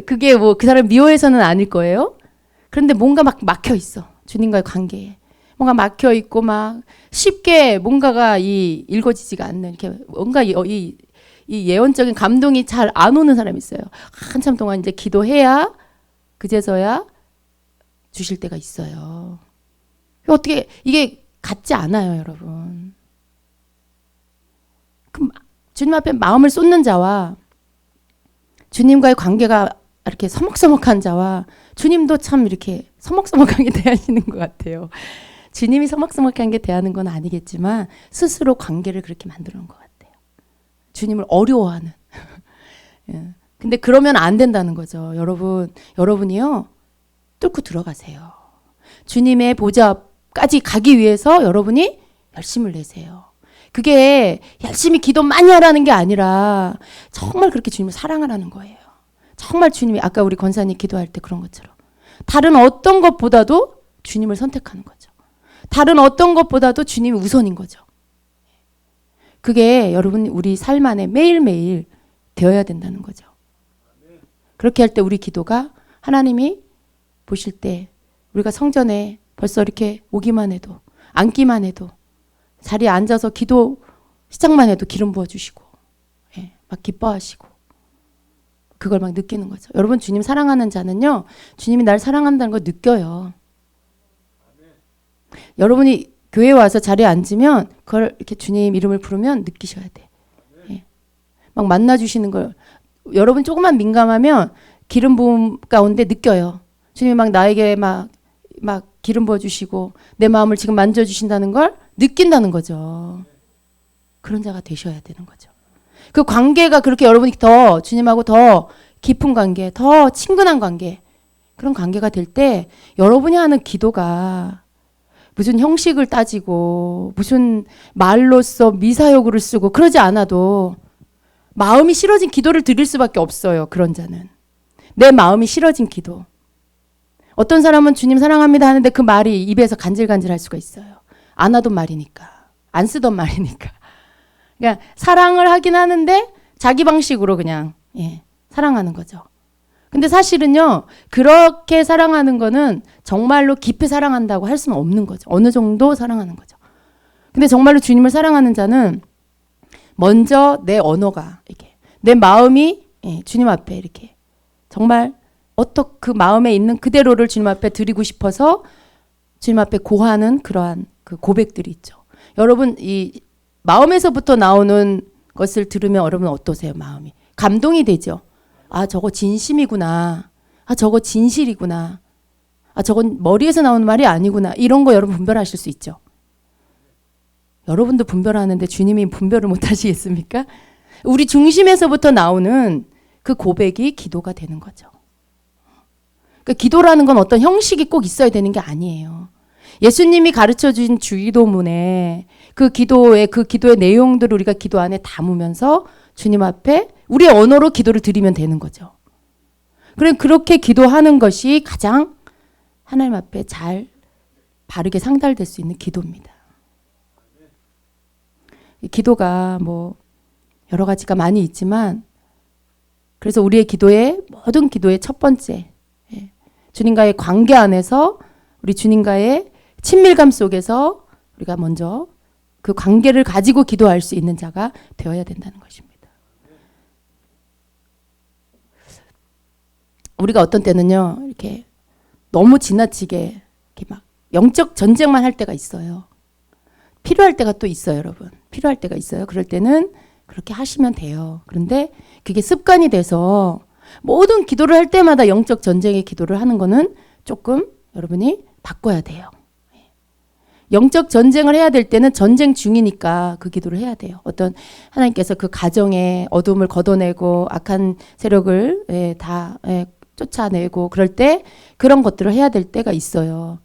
그게 뭐 그 사람 미워해서는 아닐 거예요. 그런데 뭔가 막 막혀 있어. 주님과의 관계에. 뭔가 막혀 있고 막 쉽게 뭔가가 읽어지지가 않는, 이렇게 뭔가 이 예언적인 감동이 잘 안 오는 사람이 있어요. 한참 동안 이제 기도해야 그제서야 주실 때가 있어요. 어떻게 이게 같지 않아요, 여러분. 주님 앞에 마음을 쏟는 자와 주님과의 관계가 이렇게 서먹서먹한 자와 주님도 참 이렇게 서먹서먹하게 대하시는 것 같아요. 주님이 서먹서먹하게 대하는 건 아니겠지만 스스로 관계를 그렇게 만드는 것 같아요. 주님을 어려워하는. 근데 그러면 안 된다는 거죠. 여러분이요, 뚫고 들어가세요. 주님의 보좌까지 가기 위해서 여러분이 열심을 내세요. 그게 열심히 기도 많이 하라는 게 아니라 정말 그렇게 주님을 사랑하라는 거예요. 정말 주님이, 아까 우리 권사님 기도할 때 그런 것처럼 다른 어떤 것보다도 주님을 선택하는 거죠. 다른 어떤 것보다도 주님이 우선인 거죠. 그게 여러분 우리 삶 안에 매일매일 되어야 된다는 거죠. 그렇게 할 때 우리 기도가 하나님이 보실 때 우리가 성전에 벌써 이렇게 오기만 해도 앉기만 해도 자리에 앉아서 기도 시작만 해도 기름 부어주시고 예, 막 기뻐하시고 그걸 막 느끼는 거죠. 여러분 주님 사랑하는 자는요. 주님이 날 사랑한다는 걸 느껴요. 여러분이 교회에 와서 자리에 앉으면 그걸 이렇게 주님 이름을 부르면 느끼셔야 돼. 예. 막 만나주시는 걸 여러분 조금만 민감하면 기름 부음 가운데 느껴요. 주님이 막 나에게 막 기름 부어주시고 내 마음을 지금 만져주신다는 걸 느낀다는 거죠. 그런 자가 되셔야 되는 거죠. 그 관계가 그렇게 여러분이 더 주님하고 더 깊은 관계, 더 친근한 관계 그런 관계가 될 때 여러분이 하는 기도가 무슨 형식을 따지고 무슨 말로써 미사여구를 쓰고 그러지 않아도 마음이 싫어진 기도를 드릴 수밖에 없어요. 그런 자는. 내 마음이 싫어진 기도. 어떤 사람은 주님 사랑합니다 하는데 그 말이 입에서 간질간질할 수가 있어요. 안 하던 말이니까. 안 쓰던 말이니까. 그러니까 사랑을 하긴 하는데 자기 방식으로 그냥 사랑하는 거죠. 근데 사실은요. 그렇게 사랑하는 거는 정말로 깊이 사랑한다고 할 수는 없는 거죠. 어느 정도 사랑하는 거죠. 근데 정말로 주님을 사랑하는 자는 먼저 내 언어가 이렇게 내 마음이 주님 앞에 이렇게 정말 그 마음에 있는 그대로를 주님 앞에 드리고 싶어서 주님 앞에 고하는 그러한 그 고백들이 있죠. 여러분 이 마음에서부터 나오는 것을 들으면 여러분 어떠세요? 마음이 감동이 되죠. 아 저거 진심이구나. 아 저거 진실이구나. 아 저건 머리에서 나오는 말이 아니구나. 이런 거 여러분 분별하실 수 있죠. 여러분도 분별하는데 주님이 분별을 못 하시겠습니까? 우리 중심에서부터 나오는 그 고백이 기도가 되는 거죠. 그러니까 기도라는 건 어떤 형식이 꼭 있어야 되는 게 아니에요. 예수님이 가르쳐 주신 주기도문에 그 기도의 내용들을 우리가 기도 안에 담으면서 주님 앞에 우리의 언어로 기도를 드리면 되는 거죠. 그럼 그렇게 기도하는 것이 가장 하나님 앞에 잘 바르게 상달될 수 있는 기도입니다. 기도가 뭐 여러 가지가 많이 있지만 그래서 우리의 기도의 모든 기도의 첫 번째 주님과의 관계 안에서 우리 주님과의 친밀감 속에서 우리가 먼저 그 관계를 가지고 기도할 수 있는 자가 되어야 된다는 것입니다. 우리가 어떤 때는요 이렇게 너무 지나치게 이렇게 막 영적 전쟁만 할 때가 있어요. 필요할 때가 또 있어요, 여러분. 필요할 때가 있어요. 그럴 때는 그렇게 하시면 돼요. 그런데 그게 습관이 돼서 모든 기도를 할 때마다 영적 전쟁의 기도를 하는 거는 조금 여러분이 바꿔야 돼요. 영적 전쟁을 해야 될 때는 전쟁 중이니까 그 기도를 해야 돼요. 어떤 하나님께서 그 가정의 어둠을 걷어내고 악한 세력을 다 쫓아내고 그럴 때 그런 것들을 해야 될 때가 있어요.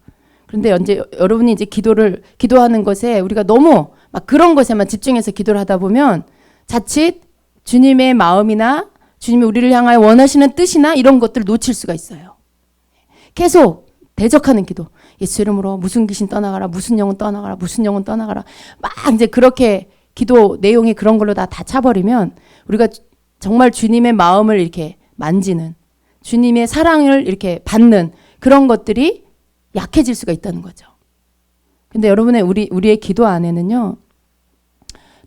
그런데 이제 여러분이 이제 기도하는 것에 우리가 너무 막 그런 것에만 집중해서 기도를 하다 보면 자칫 주님의 마음이나 주님이 우리를 향하여 원하시는 뜻이나 이런 것들을 놓칠 수가 있어요. 계속 대적하는 기도. 예수 이름으로 무슨 귀신 떠나가라, 무슨 영혼 떠나가라, 무슨 영혼 떠나가라. 막 이제 그렇게 기도 내용이 그런 걸로 다 차버리면 우리가 정말 주님의 마음을 이렇게 만지는 주님의 사랑을 이렇게 받는 그런 것들이 약해질 수가 있다는 거죠. 근데 여러분의 우리의 기도 안에는요.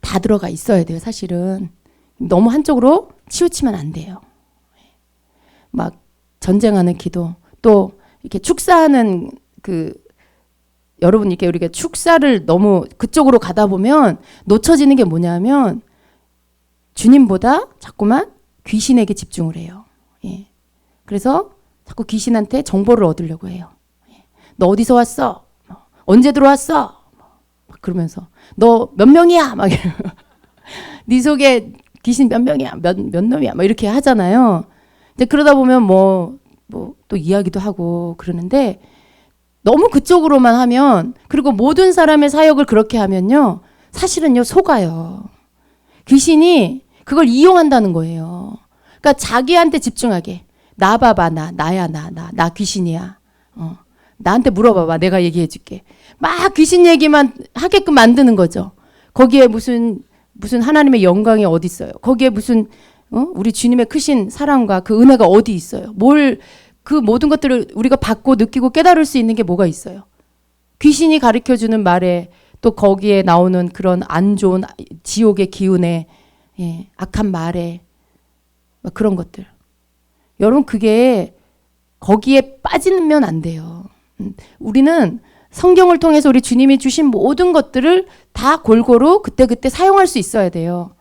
다 들어가 있어야 돼요. 사실은. 너무 한쪽으로 치우치면 안 돼요. 막 전쟁하는 기도 또 이렇게 축사하는 여러분 이렇게 우리가 축사를 너무 그쪽으로 가다 보면 놓쳐지는 게 뭐냐면 주님보다 자꾸만 귀신에게 집중을 해요. 예. 그래서 자꾸 귀신한테 정보를 얻으려고 해요. 예. 너 어디서 왔어? 언제 들어왔어? 막 그러면서 너 몇 명이야? 막 네 속에 귀신 몇 명이야? 몇 놈이야? 막 이렇게 하잖아요. 근데 그러다 보면 뭐 또 이야기도 하고 그러는데 너무 그쪽으로만 하면 그리고 모든 사람의 사역을 그렇게 하면요. 사실은요. 속아요. 귀신이 그걸 이용한다는 거예요. 그러니까 자기한테 집중하게. 나 봐봐. 나야 나 귀신이야. 나한테 물어봐봐. 내가 얘기해 줄게. 막 귀신 얘기만 하게끔 만드는 거죠. 거기에 무슨 무슨 하나님의 영광이 어디 있어요? 거기에 무슨 우리 주님의 크신 사랑과 그 은혜가 어디 있어요? 그 모든 것들을 우리가 받고 느끼고 깨달을 수 있는 게 뭐가 있어요? 귀신이 가르쳐주는 말에 또 거기에 나오는 그런 안 좋은 지옥의 기운에 악한 말에 그런 것들. 여러분 그게 거기에 빠지면 안 돼요. 우리는 성경을 통해서 우리 주님이 주신 모든 것들을 다 골고루 그때그때 사용할 수 있어야 돼요.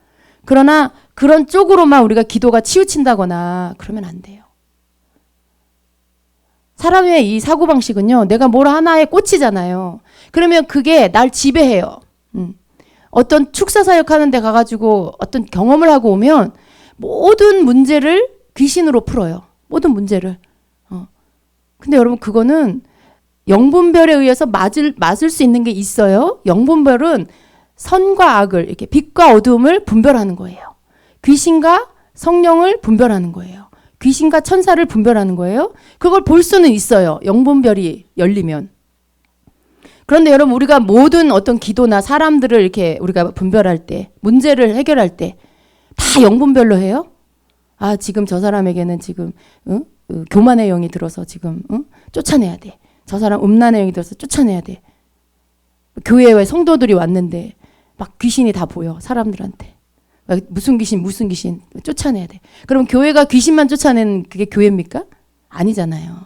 그러나 그런 쪽으로만 우리가 기도가 치우친다거나 그러면 안 돼요. 사람의 이 사고방식은요. 내가 뭘 하나에 꽂히잖아요. 그러면 그게 날 지배해요. 어떤 축사사역 하는 데 가가지고 어떤 경험을 하고 오면 모든 문제를 귀신으로 풀어요. 모든 문제를. 근데 여러분 그거는 영분별에 의해서 맞을 수 있는 게 있어요. 영분별은 선과 악을 이렇게 빛과 어두움을 분별하는 거예요. 귀신과 성령을 분별하는 거예요. 귀신과 천사를 분별하는 거예요. 그걸 볼 수는 있어요. 영분별이 열리면. 그런데 여러분 우리가 모든 어떤 기도나 사람들을 이렇게 우리가 분별할 때 문제를 해결할 때 다 영분별로 해요? 아 지금 저 사람에게는 지금 교만의 영이 들어서 지금 쫓아내야 돼. 저 사람 음란의 영이 들어서 쫓아내야 돼. 교회에 성도들이 왔는데 막 귀신이 다 보여 사람들한테. 무슨 귀신 쫓아내야 돼. 그럼 교회가 귀신만 쫓아내는 그게 교회입니까? 아니잖아요.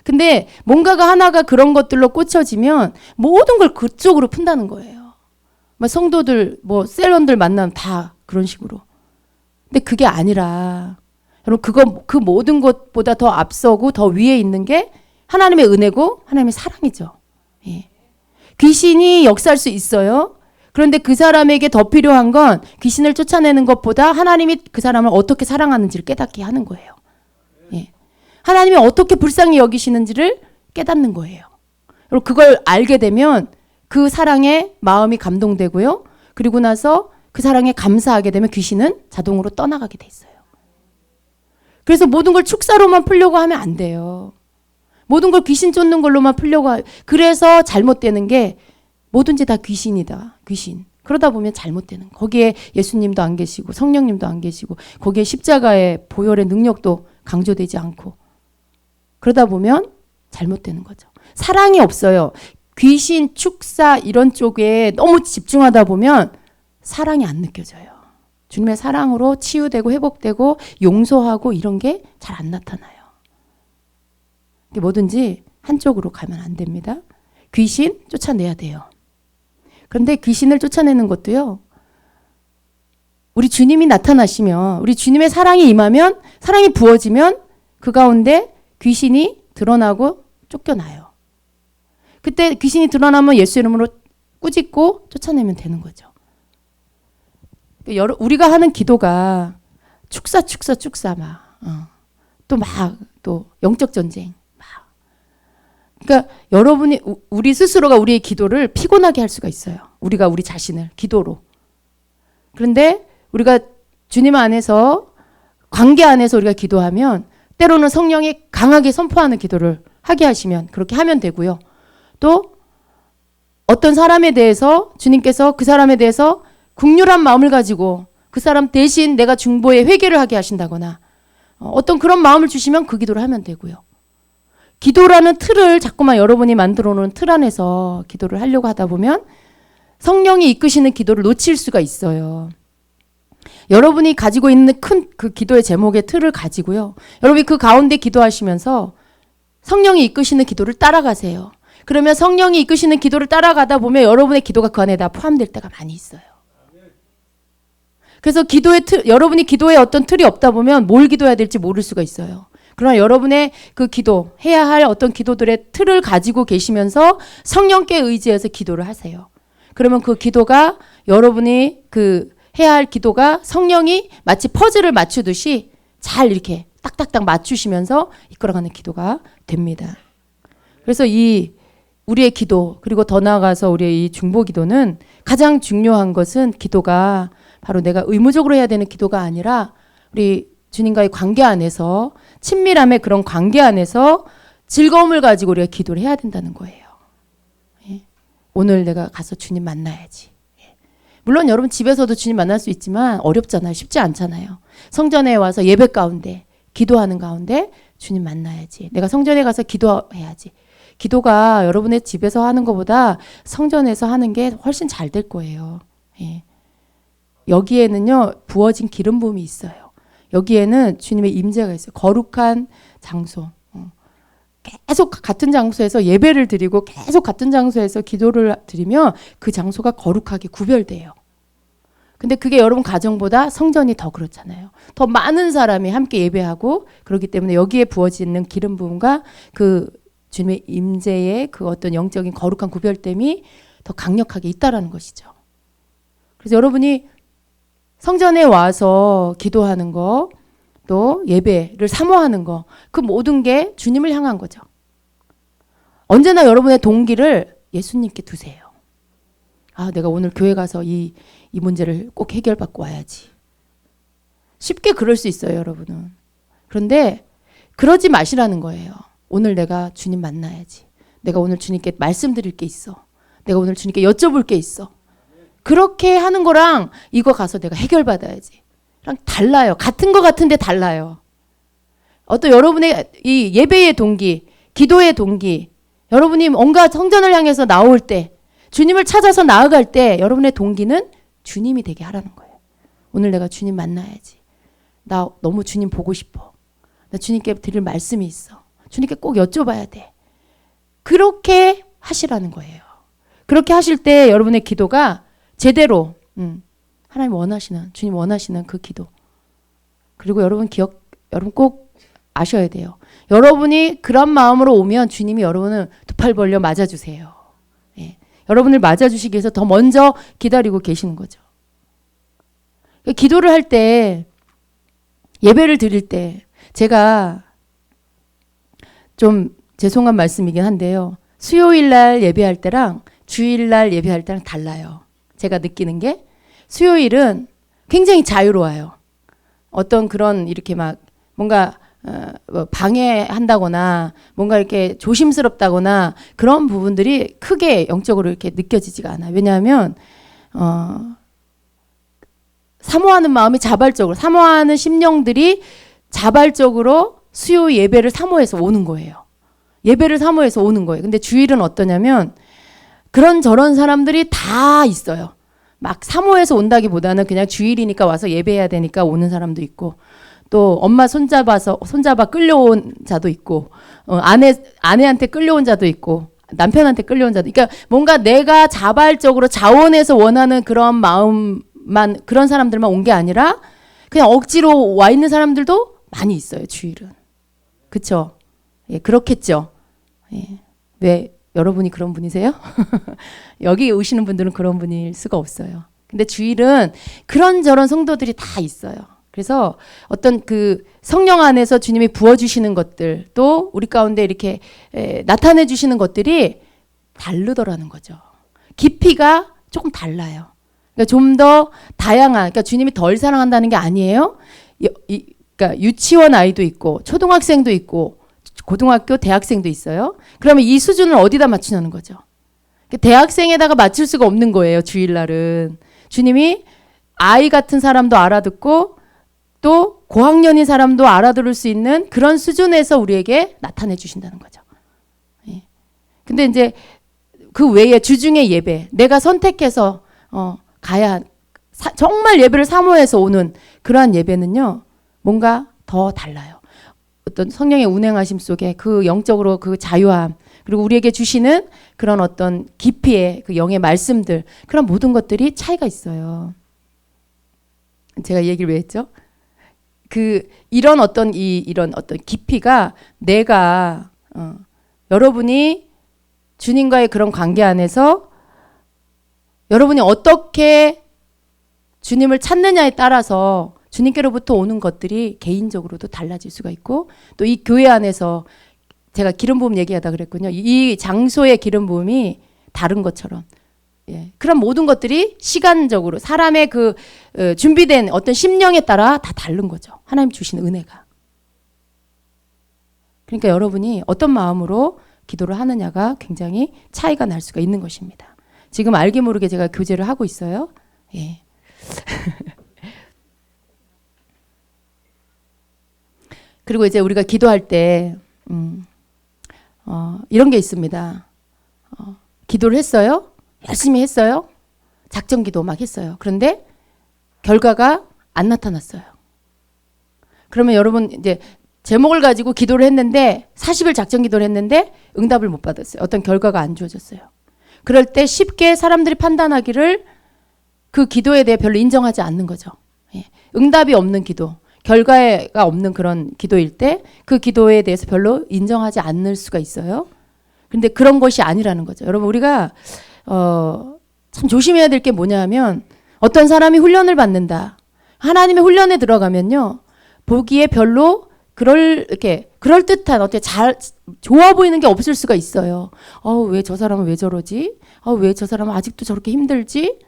근데 뭔가가 하나가 그런 것들로 꽂혀지면 모든 걸 그쪽으로 푼다는 거예요. 성도들 셀런들 만나면 다 그런 식으로. 근데 그게 아니라 여러분 그 모든 것보다 더 앞서고 더 위에 있는 게 하나님의 은혜고 하나님의 사랑이죠. 예. 귀신이 역사할 수 있어요. 그런데 그 사람에게 더 필요한 건 귀신을 쫓아내는 것보다 하나님이 그 사람을 어떻게 사랑하는지를 깨닫게 하는 거예요. 예. 하나님이 어떻게 불쌍히 여기시는지를 깨닫는 거예요. 그리고 그걸 알게 되면 그 사랑에 마음이 감동되고요. 그리고 나서 그 사랑에 감사하게 되면 귀신은 자동으로 떠나가게 돼 있어요. 그래서 모든 걸 축사로만 풀려고 하면 안 돼요. 모든 걸 귀신 쫓는 걸로만 풀려고 그래서 잘못되는 게 뭐든지 다 귀신이다. 귀신. 그러다 보면 잘못되는 거기에 예수님도 안 계시고 성령님도 안 계시고 거기에 십자가의 보혈의 능력도 강조되지 않고 그러다 보면 잘못되는 거죠. 사랑이 없어요. 귀신, 축사 이런 쪽에 너무 집중하다 보면 사랑이 안 느껴져요. 주님의 사랑으로 치유되고 회복되고 용서하고 이런 게 잘 안 나타나요. 뭐든지 한쪽으로 가면 안 됩니다. 귀신 쫓아내야 돼요. 그런데 귀신을 쫓아내는 것도요. 우리 주님이 나타나시면 우리 주님의 사랑이 임하면 사랑이 부어지면 그 가운데 귀신이 드러나고 쫓겨나요. 그때 귀신이 드러나면 예수 이름으로 꾸짖고 쫓아내면 되는 거죠. 우리가 하는 기도가 축사 또 영적 전쟁 그러니까 여러분이 우리 스스로가 우리의 기도를 피곤하게 할 수가 있어요. 우리가 우리 자신을 기도로. 그런데 우리가 주님 안에서 관계 안에서 우리가 기도하면 때로는 성령이 강하게 선포하는 기도를 하게 하시면 그렇게 하면 되고요. 또 어떤 사람에 대해서 주님께서 그 사람에 대해서 긍휼한 마음을 가지고 그 사람 대신 내가 중보에 회개를 하게 하신다거나 어떤 그런 마음을 주시면 그 기도를 하면 되고요. 기도라는 틀을 자꾸만 여러분이 만들어 놓은 틀 안에서 기도를 하려고 하다 보면 성령이 이끄시는 기도를 놓칠 수가 있어요. 여러분이 가지고 있는 큰 그 기도의 제목의 틀을 가지고요. 여러분이 그 가운데 기도하시면서 성령이 이끄시는 기도를 따라가세요. 그러면 성령이 이끄시는 기도를 따라가다 보면 여러분의 기도가 그 안에 다 포함될 때가 많이 있어요. 그래서 기도의 틀, 여러분이 기도에 어떤 틀이 없다 보면 뭘 기도해야 될지 모를 수가 있어요. 그러나 여러분의 그 기도, 해야 할 어떤 기도들의 틀을 가지고 계시면서 성령께 의지해서 기도를 하세요. 그러면 그 기도가 여러분이 그 해야 할 기도가 성령이 마치 퍼즐을 맞추듯이 잘 이렇게 딱딱딱 맞추시면서 이끌어가는 기도가 됩니다. 그래서 이 우리의 기도 그리고 더 나아가서 우리의 이 중보 기도는 가장 중요한 것은 기도가 바로 내가 의무적으로 해야 되는 기도가 아니라 우리 주님과의 관계 안에서 친밀함의 그런 관계 안에서 즐거움을 가지고 우리가 기도를 해야 된다는 거예요. 예. 오늘 내가 가서 주님 만나야지. 예. 물론 여러분 집에서도 주님 만날 수 있지만 어렵잖아요. 쉽지 않잖아요. 성전에 와서 예배 가운데 기도하는 가운데 주님 만나야지. 내가 성전에 가서 기도해야지. 기도가 여러분의 집에서 하는 것보다 성전에서 하는 게 훨씬 잘 될 거예요. 예. 여기에는요 부어진 기름 부음이 있어요. 여기에는 주님의 임재가 있어요. 거룩한 장소. 계속 같은 장소에서 예배를 드리고 계속 같은 장소에서 기도를 드리면 그 장소가 거룩하게 구별돼요. 근데 그게 여러분 가정보다 성전이 더 그렇잖아요. 더 많은 사람이 함께 예배하고 그렇기 때문에 여기에 부어지는 기름 부음과 그 주님의 임재의 그 어떤 영적인 거룩한 구별됨이 더 강력하게 있다라는 것이죠. 그래서 여러분이 성전에 와서 기도하는 거, 또 예배를 사모하는 거, 그 모든 게 주님을 향한 거죠. 언제나 여러분의 동기를 예수님께 두세요. 아, 내가 오늘 교회 가서 이 문제를 꼭 해결받고 와야지. 쉽게 그럴 수 있어요, 여러분은. 그런데 그러지 마시라는 거예요. 오늘 내가 주님 만나야지. 내가 오늘 주님께 말씀드릴 게 있어. 내가 오늘 주님께 여쭤볼 게 있어. 그렇게 하는 거랑 이거 가서 내가 해결받아야지. 랑 달라요. 같은 거 같은데 달라요. 어떤 여러분의 이 예배의 동기, 기도의 동기, 여러분이 뭔가 성전을 향해서 나올 때, 주님을 찾아서 나아갈 때 여러분의 동기는 주님이 되게 하라는 거예요. 오늘 내가 주님 만나야지. 나 너무 주님 보고 싶어. 나 주님께 드릴 말씀이 있어. 주님께 꼭 여쭤봐야 돼. 그렇게 하시라는 거예요. 그렇게 하실 때 여러분의 기도가 제대로 하나님 원하시는, 주님 원하시는 그 기도. 그리고 여러분 꼭 아셔야 돼요. 여러분이 그런 마음으로 오면 주님이 여러분을 두 팔 벌려 맞아주세요. 예. 여러분을 맞아주시기 위해서 더 먼저 기다리고 계시는 거죠. 기도를 할 때, 예배를 드릴 때, 제가 좀 죄송한 말씀이긴 한데요. 수요일 날 예배할 때랑 주일 날 예배할 때랑 달라요. 제가 느끼는 게 수요일은 굉장히 자유로워요. 어떤 그런 이렇게 막 뭔가 뭐 방해한다거나 뭔가 이렇게 조심스럽다거나 그런 부분들이 크게 영적으로 이렇게 느껴지지가 않아요. 왜냐하면 사모하는 마음이 자발적으로, 사모하는 심령들이 자발적으로 수요 예배를 사모해서 오는 거예요. 예배를 사모해서 오는 거예요. 근데 주일은 어떠냐면 그런 저런 사람들이 다 있어요. 막 사모해서 온다기보다는 그냥 주일이니까 와서 예배해야 되니까 오는 사람도 있고, 또 엄마 손잡아 끌려온 자도 있고, 아내한테 끌려온 자도 있고, 남편한테 끌려온 자도. 그러니까 뭔가 내가 자발적으로 자원해서 원하는 그런 마음만, 그런 사람들만 온 게 아니라 그냥 억지로 와 있는 사람들도 많이 있어요. 주일은. 그렇죠? 예, 그렇겠죠. 예. 왜 여러분이 그런 분이세요? 여기 오시는 분들은 그런 분일 수가 없어요. 근데 주일은 그런저런 성도들이 다 있어요. 그래서 어떤 그 성령 안에서 주님이 부어주시는 것들, 또 우리 가운데 이렇게 나타내 주시는 것들이 다르더라는 거죠. 깊이가 조금 달라요. 그러니까 좀 더 다양한, 그러니까 주님이 덜 사랑한다는 게 아니에요. 그러니까 유치원 아이도 있고, 초등학생도 있고, 고등학교, 대학생도 있어요. 그러면 이 수준을 어디다 맞추냐는 거죠. 대학생에다가 맞출 수가 없는 거예요. 주일날은. 주님이 아이 같은 사람도 알아듣고 또 고학년인 사람도 알아들을 수 있는 그런 수준에서 우리에게 나타내 주신다는 거죠. 예. 근데 이제 그 외에 주중의 예배, 내가 선택해서 가야 정말 예배를 사모해서 오는 그러한 예배는요, 뭔가 더 달라요. 어떤 성령의 운행하심 속에 그 영적으로 그 자유함, 그리고 우리에게 주시는 그런 어떤 깊이의 그 영의 말씀들, 그런 모든 것들이 차이가 있어요. 제가 이 얘기를 왜 했죠? 이런 어떤 깊이가 내가 여러분이 주님과의 그런 관계 안에서 여러분이 어떻게 주님을 찾느냐에 따라서 주님께로부터 오는 것들이 개인적으로도 달라질 수가 있고, 또 이 교회 안에서 제가 기름 부음 얘기하다 그랬군요. 이 장소의 기름 부음이 다른 것처럼, 예, 그런 모든 것들이 시간적으로 사람의 그 준비된 어떤 심령에 따라 다 다른 거죠. 하나님 주시는 은혜가. 그러니까 여러분이 어떤 마음으로 기도를 하느냐가 굉장히 차이가 날 수가 있는 것입니다. 지금 알게 모르게 제가 교제를 하고 있어요. 예. 그리고 이제 우리가 기도할 때 이런 게 있습니다. 기도를 했어요. 열심히 했어요. 작전 기도 막 했어요. 그런데 결과가 안 나타났어요. 그러면 여러분 이제 제목을 가지고 기도를 했는데 40일 작전 기도를 했는데 응답을 못 받았어요. 어떤 결과가 안 주어졌어요. 그럴 때 쉽게 사람들이 판단하기를 그 기도에 대해 별로 인정하지 않는 거죠. 예. 응답이 없는 기도, 결과가 없는 그런 기도일 때 그 기도에 대해서 별로 인정하지 않을 수가 있어요. 근데 그런 것이 아니라는 거죠. 여러분 우리가 참 조심해야 될 게 뭐냐 하면 어떤 사람이 훈련을 받는다. 하나님의 훈련에 들어가면요. 보기에 별로 그럴듯한 어떻게 좋아 보이는 게 없을 수가 있어요. 왜 저 사람은 왜 저러지? 왜 저 사람은 아직도 저렇게 힘들지?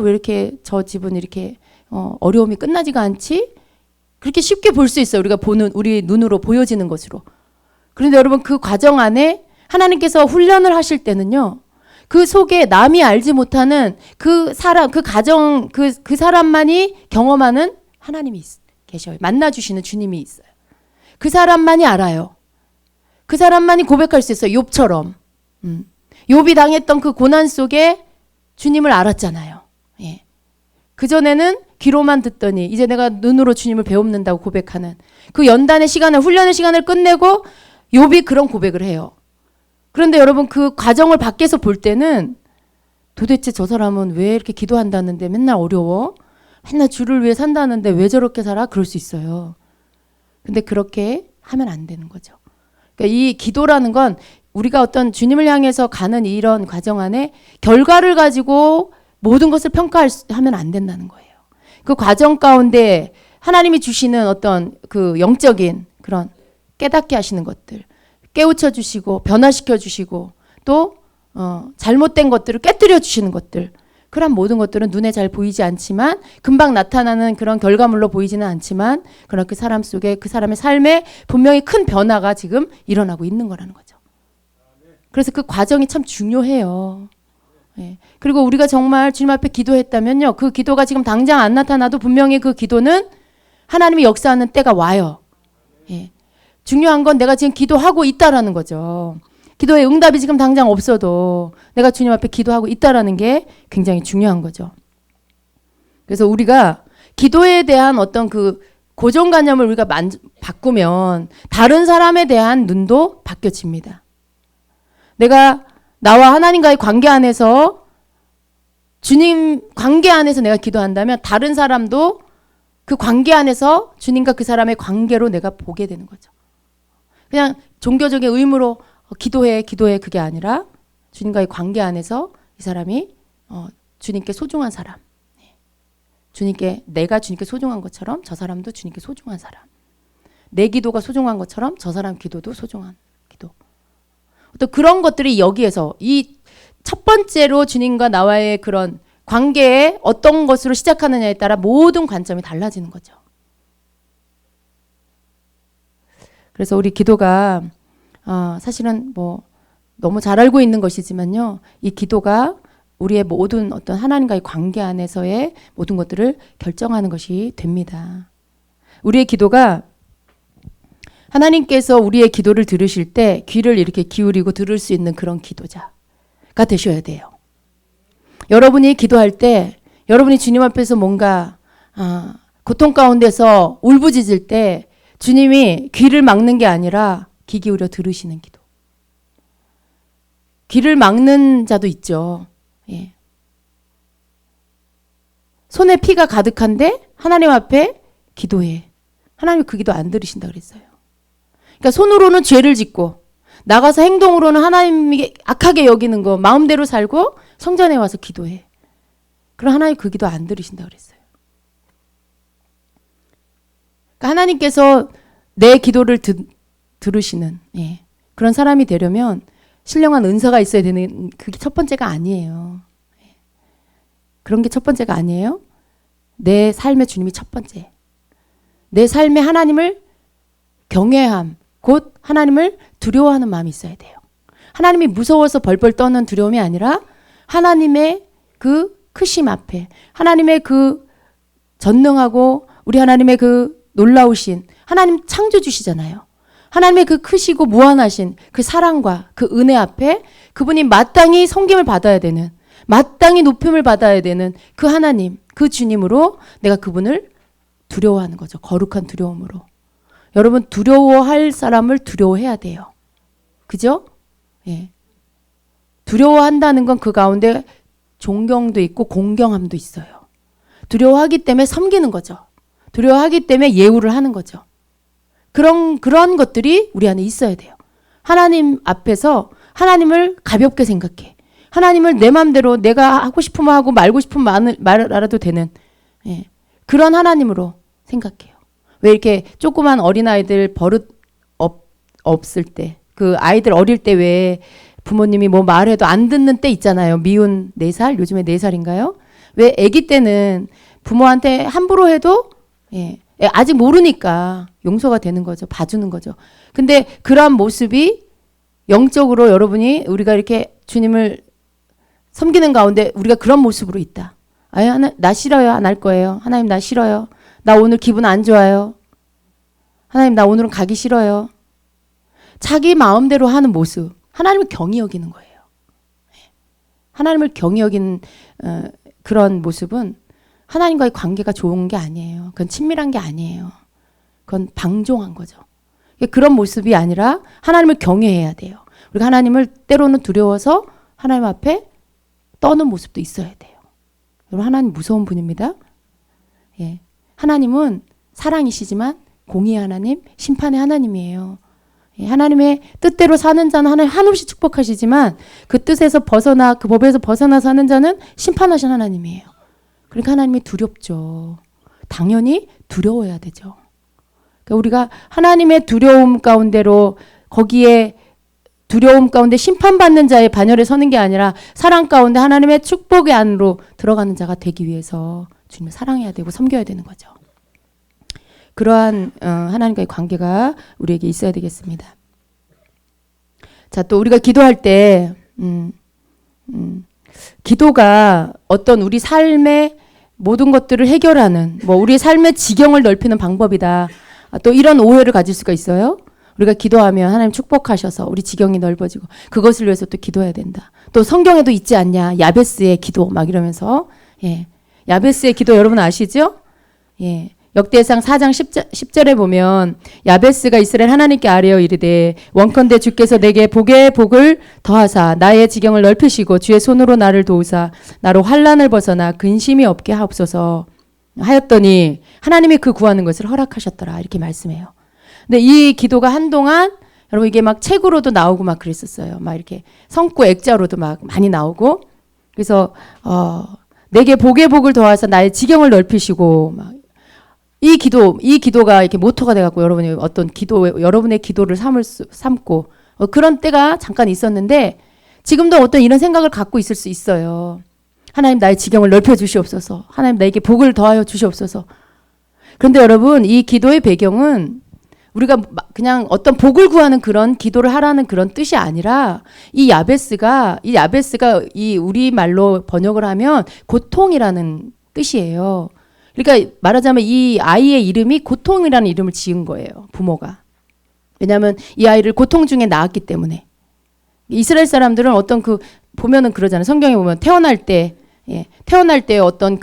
왜 이렇게 저 집은 이렇게 어려움이 끝나지가 않지? 그렇게 쉽게 볼 수 있어요. 우리가 보는 우리 눈으로 보여지는 것으로. 그런데 여러분 그 과정 안에 하나님께서 훈련을 하실 때는요. 그 속에 남이 알지 못하는 그 사람, 그 가정, 그 사람만이 경험하는 하나님이 계셔요. 만나주시는 주님이 있어요. 그 사람만이 알아요. 그 사람만이 고백할 수 있어요. 욥처럼. 욥이 당했던 그 고난 속에 주님을 알았잖아요. 예. 그전에는 귀로만 듣더니 이제 내가 눈으로 주님을 배웁는다고 고백하는 그 연단의 시간을, 훈련의 시간을 끝내고 욥이 그런 고백을 해요. 그런데 여러분 그 과정을 밖에서 볼 때는 도대체 저 사람은 왜 이렇게 기도한다는데 맨날 어려워? 맨날 주를 위해 산다는데 왜 저렇게 살아? 그럴 수 있어요. 근데 그렇게 하면 안 되는 거죠. 그러니까 이 기도라는 건 우리가 어떤 주님을 향해서 가는 이런 과정 안에 결과를 가지고 모든 것을 평가하면 안 된다는 거예요. 그 과정 가운데 하나님이 주시는 어떤 그 영적인 그런 깨닫게 하시는 것들, 깨우쳐 주시고 변화시켜 주시고 또 잘못된 것들을 깨뜨려 주시는 것들, 그런 모든 것들은 눈에 잘 보이지 않지만 금방 나타나는 그런 결과물로 보이지는 않지만 그러나 그 사람 속에 그 사람의 삶에 분명히 큰 변화가 지금 일어나고 있는 거라는 거죠. 그래서 그 과정이 참 중요해요. 예. 그리고 우리가 정말 주님 앞에 기도했다면요. 그 기도가 지금 당장 안 나타나도 분명히 그 기도는 하나님이 역사하는 때가 와요. 예. 중요한 건 내가 지금 기도하고 있다라는 거죠. 기도의 응답이 지금 당장 없어도 내가 주님 앞에 기도하고 있다라는 게 굉장히 중요한 거죠. 그래서 우리가 기도에 대한 어떤 그 고정관념을 우리가 바꾸면 다른 사람에 대한 눈도 바뀌어집니다. 내가 나와 하나님과의 관계 안에서 주님 관계 안에서 내가 기도한다면 다른 사람도 그 관계 안에서 주님과 그 사람의 관계로 내가 보게 되는 거죠. 그냥 종교적인 의무로 기도해 그게 아니라 주님과의 관계 안에서 이 사람이 주님께 소중한 사람, 내가 주님께 소중한 것처럼 저 사람도 주님께 소중한 사람, 내 기도가 소중한 것처럼 저 사람 기도도 소중한 기도. 또 그런 것들이 여기에서 이 첫 번째로 주님과 나와의 그런 관계에 어떤 것으로 시작하느냐에 따라 모든 관점이 달라지는 거죠. 그래서 우리 기도가 사실은 뭐 너무 잘 알고 있는 것이지만요. 이 기도가 우리의 모든 어떤 하나님과의 관계 안에서의 모든 것들을 결정하는 것이 됩니다. 우리의 기도가 하나님께서 우리의 기도를 들으실 때 귀를 이렇게 기울이고 들을 수 있는 그런 기도자가 되셔야 돼요. 여러분이 기도할 때 여러분이 주님 앞에서 뭔가 고통 가운데서 울부짖을 때 주님이 귀를 막는 게 아니라 귀 기울여 들으시는 기도. 귀를 막는 자도 있죠. 예. 손에 피가 가득한데 하나님 앞에 기도해. 하나님이 그 기도 안 들으신다 그랬어요. 그러니까 손으로는 죄를 짓고 나가서 행동으로는 하나님이 악하게 여기는 거 마음대로 살고 성전에 와서 기도해. 그럼 하나님 그 기도 안 들으신다 그랬어요. 그러니까 하나님께서 내 기도를 들으시는 그런 사람이 되려면 신령한 은사가 있어야 되는 그게 첫 번째가 아니에요. 그런 게 첫 번째가 아니에요. 내 삶의 주님이 첫 번째. 내 삶에 하나님을 경외함, 곧 하나님을 두려워하는 마음이 있어야 돼요. 하나님이 무서워서 벌벌 떠는 두려움이 아니라 하나님의 그 크심 앞에, 하나님의 그 전능하고 우리 하나님의 그 놀라우신 하나님 창조주시잖아요. 하나님의 그 크시고 무한하신 그 사랑과 그 은혜 앞에 그분이 마땅히 섬김을 받아야 되는, 마땅히 높임을 받아야 되는 그 하나님, 그 주님으로 내가 그분을 두려워하는 거죠. 거룩한 두려움으로. 여러분, 두려워할 사람을 두려워해야 돼요. 그죠? 예. 두려워한다는 건 그 가운데 존경도 있고 공경함도 있어요. 두려워하기 때문에 섬기는 거죠. 두려워하기 때문에 예우를 하는 거죠. 그런 것들이 우리 안에 있어야 돼요. 하나님 앞에서 하나님을 가볍게 생각해. 하나님을 내 마음대로 내가 하고 싶으면 하고 말고 싶으면 말을 알아도 되는, 예, 그런 하나님으로 생각해요. 왜 이렇게 조그만 어린아이들 버릇 없을 때, 그 아이들 어릴 때 왜 부모님이 뭐 말해도 안 듣는 때 있잖아요. 미운 4살? 요즘에 4살인가요? 왜 아기 때는 부모한테 함부로 해도, 예, 아직 모르니까 용서가 되는 거죠. 봐주는 거죠. 근데 그러한 모습이 영적으로 여러분이 우리가 이렇게 주님을 섬기는 가운데 우리가 그런 모습으로 있다. 나 싫어요. 안 할 거예요. 하나님 나 싫어요. 나 오늘 기분 안 좋아요. 하나님 나 오늘은 가기 싫어요. 자기 마음대로 하는 모습. 하나님을 경히 여기는 거예요. 하나님을 경히 여기는 그런 모습은 하나님과의 관계가 좋은 게 아니에요. 그건 친밀한 게 아니에요. 그건 방종한 거죠. 그런 모습이 아니라 하나님을 경외해야 돼요. 우리가 하나님을 때로는 두려워서 하나님 앞에 떠는 모습도 있어야 돼요. 여러분, 하나님 무서운 분입니다. 예. 하나님은 사랑이시지만 공의의 하나님, 심판의 하나님이에요. 예. 하나님의 뜻대로 사는 자는 하나님 한없이 축복하시지만 그 뜻에서 벗어나, 그 법에서 벗어나 사는 자는 심판하신 하나님이에요. 그러니까 하나님이 두렵죠. 당연히 두려워야 되죠. 그러니까 우리가 하나님의 두려움 가운데로, 거기에 두려움 가운데 심판받는 자의 반열에 서는 게 아니라 사랑 가운데 하나님의 축복의 안으로 들어가는 자가 되기 위해서 주님을 사랑해야 되고 섬겨야 되는 거죠. 그러한 하나님과의 관계가 우리에게 있어야 되겠습니다. 자, 또 우리가 기도할 때 기도가 어떤 우리 삶의 모든 것들을 해결하는, 뭐 우리 삶의 지경을 넓히는 방법이다. 또 이런 오해를 가질 수가 있어요. 우리가 기도하면 하나님 축복하셔서 우리 지경이 넓어지고 그것을 위해서 또 기도해야 된다. 또 성경에도 있지 않냐. 야베스의 기도 막 이러면서, 예. 야베스의 기도 여러분 아시죠? 예. 역대상 4장 10절에 보면 야베스가 이스라엘 하나님께 아뢰어 이르되 원컨대 주께서 내게 복에 복을 더하사 나의 지경을 넓히시고 주의 손으로 나를 도우사 나로 환난을 벗어나 근심이 없게 하옵소서 하였더니 하나님이 그 구하는 것을 허락하셨더라. 이렇게 말씀해요. 근데 이 기도가 한동안 여러분 이게 막 책으로도 나오고 막 그랬었어요. 막 이렇게 성구 액자로도 막 많이 나오고, 그래서 내게 복에 복을 더하사 나의 지경을 넓히시고, 막 이 기도가 이렇게 모토가 돼갖고 여러분이 어떤 여러분의 기도를 삼고 그런 때가 잠깐 있었는데 지금도 어떤 이런 생각을 갖고 있을 수 있어요. 하나님 나의 지경을 넓혀 주시옵소서. 하나님 나에게 복을 더하여 주시옵소서. 그런데 여러분 이 기도의 배경은 우리가 그냥 어떤 복을 구하는 그런 기도를 하라는 그런 뜻이 아니라 이 야베스가 이 우리말로 번역을 하면 고통이라는 뜻이에요. 그러니까 말하자면 이 아이의 이름이 고통이라는 이름을 지은 거예요. 부모가. 왜냐하면 이 아이를 고통 중에 낳았기 때문에. 이스라엘 사람들은 어떤 보면은 그러잖아요. 성경에 보면 태어날 때 어떤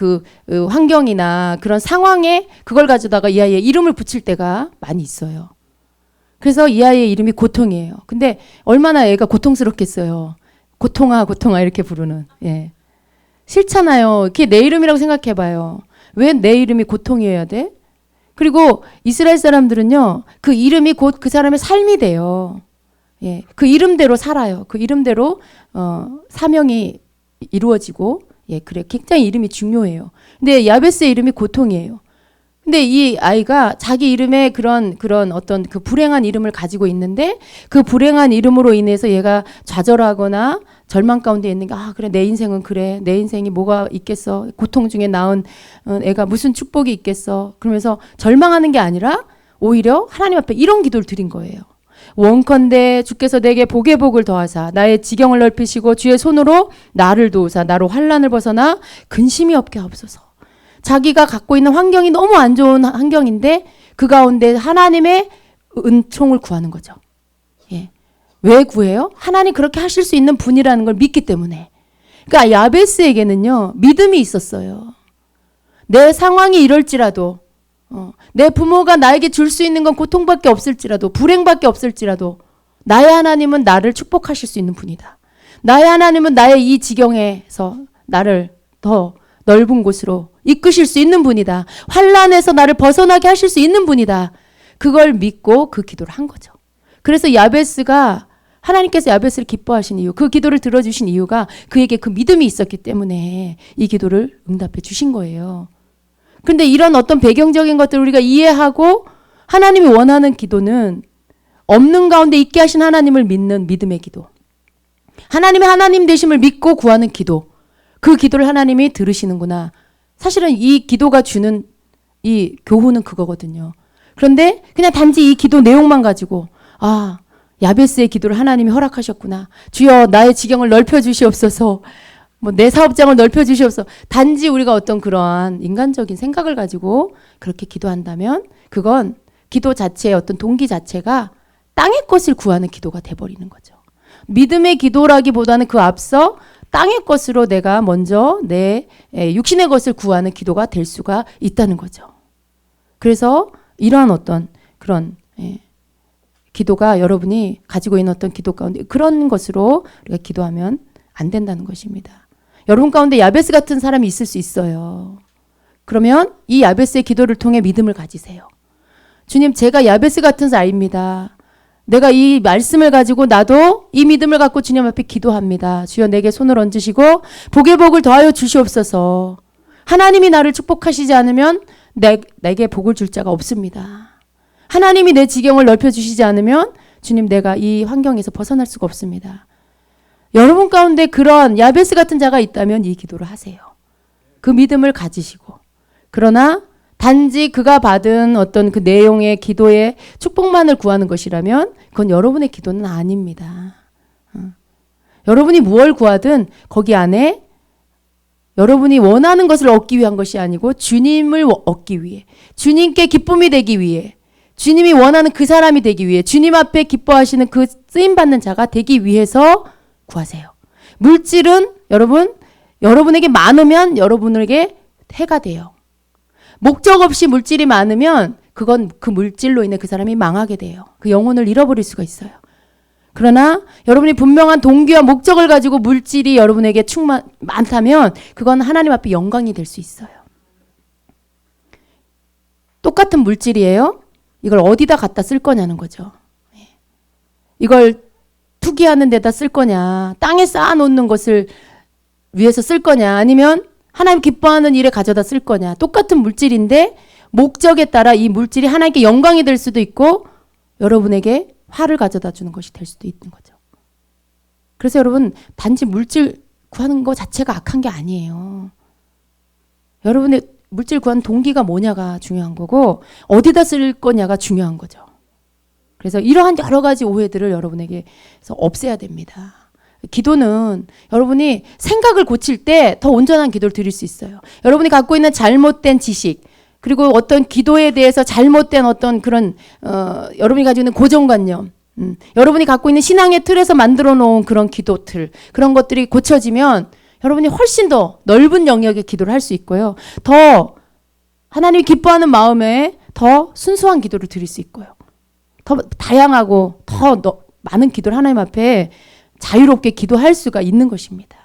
환경이나 그런 상황에 그걸 가져다가 이 아이의 이름을 붙일 때가 많이 있어요. 그래서 이 아이의 이름이 고통이에요. 근데 얼마나 애가 고통스럽겠어요. 고통아, 고통아 이렇게 부르는. 예. 싫잖아요. 그게 내 이름이라고 생각해봐요. 왜 내 이름이 고통이어야 돼? 그리고 이스라엘 사람들은요, 그 이름이 곧 그 사람의 삶이 돼요. 예. 그 이름대로 살아요. 그 이름대로 사명이 이루어지고, 예, 그래. 굉장히 이름이 중요해요. 근데 야베스의 이름이 고통이에요. 근데 이 아이가 자기 이름에 그런 어떤 그 불행한 이름을 가지고 있는데 그 불행한 이름으로 인해서 얘가 좌절하거나 절망 가운데 있는 게 그래 내 인생은 그래. 내 인생이 뭐가 있겠어. 고통 중에 낳은 애가 무슨 축복이 있겠어. 그러면서 절망하는 게 아니라 오히려 하나님 앞에 이런 기도를 드린 거예요. 원컨대 주께서 내게 복의 복을 더하사 나의 지경을 넓히시고 주의 손으로 나를 도우사 나로 환난을 벗어나 근심이 없게 하옵소서. 자기가 갖고 있는 환경이 너무 안 좋은 환경인데 그 가운데 하나님의 은총을 구하는 거죠. 예. 왜 구해요? 하나님 그렇게 하실 수 있는 분이라는 걸 믿기 때문에. 그러니까 야베스에게는요, 믿음이 있었어요. 내 상황이 이럴지라도, 내 부모가 나에게 줄 수 있는 건 고통밖에 없을지라도, 불행밖에 없을지라도, 나의 하나님은 나를 축복하실 수 있는 분이다. 나의 하나님은 나의 이 지경에서 나를 더 넓은 곳으로 이끄실 수 있는 분이다. 환난에서 나를 벗어나게 하실 수 있는 분이다. 그걸 믿고 그 기도를 한 거죠. 그래서 야베스가 하나님께서 야베스를 기뻐하신 이유, 그 기도를 들어주신 이유가 그에게 그 믿음이 있었기 때문에 이 기도를 응답해 주신 거예요. 그런데 이런 어떤 배경적인 것들을 우리가 이해하고 하나님이 원하는 기도는 없는 가운데 있게 하신 하나님을 믿는 믿음의 기도. 하나님의 하나님 되심을 믿고 구하는 기도. 그 기도를 하나님이 들으시는구나. 사실은 이 기도가 주는 이 교훈은 그거거든요. 그런데 그냥 단지 이 기도 내용만 가지고 야베스의 기도를 하나님이 허락하셨구나. 주여 나의 지경을 넓혀주시옵소서. 내 사업장을 넓혀주시옵소서. 단지 우리가 어떤 그러한 인간적인 생각을 가지고 그렇게 기도한다면 그건 기도 자체의 어떤 동기 자체가 땅의 것을 구하는 기도가 돼버리는 거죠. 믿음의 기도라기보다는 그 앞서 땅의 것으로 내가 먼저 내 육신의 것을 구하는 기도가 될 수가 있다는 거죠. 그래서 이러한 어떤 그런 기도가 여러분이 가지고 있는 어떤 기도 가운데 그런 것으로 우리가 기도하면 안 된다는 것입니다. 여러분 가운데 야베스 같은 사람이 있을 수 있어요. 그러면 이 야베스의 기도를 통해 믿음을 가지세요. 주님, 제가 야베스 같은 사람입니다. 내가 이 말씀을 가지고 나도 이 믿음을 갖고 주님 앞에 기도합니다. 주여 내게 손을 얹으시고 복의 복을 더하여 주시옵소서. 하나님이 나를 축복하시지 않으면 내게 복을 줄 자가 없습니다. 하나님이 내 지경을 넓혀주시지 않으면 주님 내가 이 환경에서 벗어날 수가 없습니다. 여러분 가운데 그런 야베스 같은 자가 있다면 이 기도를 하세요. 그 믿음을 가지시고. 그러나 단지 그가 받은 어떤 그 내용의 기도의 축복만을 구하는 것이라면 그건 여러분의 기도는 아닙니다. 여러분이 무엇을 구하든 거기 안에 여러분이 원하는 것을 얻기 위한 것이 아니고 주님을 얻기 위해, 주님께 기쁨이 되기 위해, 주님이 원하는 그 사람이 되기 위해, 주님 앞에 기뻐하시는 그 쓰임받는 자가 되기 위해서 구하세요. 물질은 여러분에게 많으면 여러분에게 해가 돼요. 목적 없이 물질이 많으면 그건 그 물질로 인해 그 사람이 망하게 돼요. 그 영혼을 잃어버릴 수가 있어요. 그러나 여러분이 분명한 동기와 목적을 가지고 물질이 여러분에게 많다면 그건 하나님 앞에 영광이 될 수 있어요. 똑같은 물질이에요. 이걸 어디다 갖다 쓸 거냐는 거죠. 이걸 투기하는 데다 쓸 거냐, 땅에 쌓아놓는 것을 위해서 쓸 거냐, 아니면 하나님 기뻐하는 일에 가져다 쓸 거냐. 똑같은 물질인데 목적에 따라 이 물질이 하나님께 영광이 될 수도 있고 여러분에게 화를 가져다 주는 것이 될 수도 있는 거죠. 그래서 여러분 단지 물질 구하는 것 자체가 악한 게 아니에요. 여러분의 물질 구하는 동기가 뭐냐가 중요한 거고 어디다 쓸 거냐가 중요한 거죠. 그래서 이러한 여러 가지 오해들을 여러분에게서 없애야 됩니다. 기도는 여러분이 생각을 고칠 때 더 온전한 기도를 드릴 수 있어요. 여러분이 갖고 있는 잘못된 지식, 그리고 어떤 기도에 대해서 잘못된 어떤 그런 여러분이 가지고 있는 고정관념, 여러분이 갖고 있는 신앙의 틀에서 만들어 놓은 그런 기도 틀, 그런 것들이 고쳐지면 여러분이 훨씬 더 넓은 영역의 기도를 할 수 있고요. 더 하나님이 기뻐하는 마음에 더 순수한 기도를 드릴 수 있고요. 더 다양하고 더 많은 기도를 하나님 앞에 자유롭게 기도할 수가 있는 것입니다.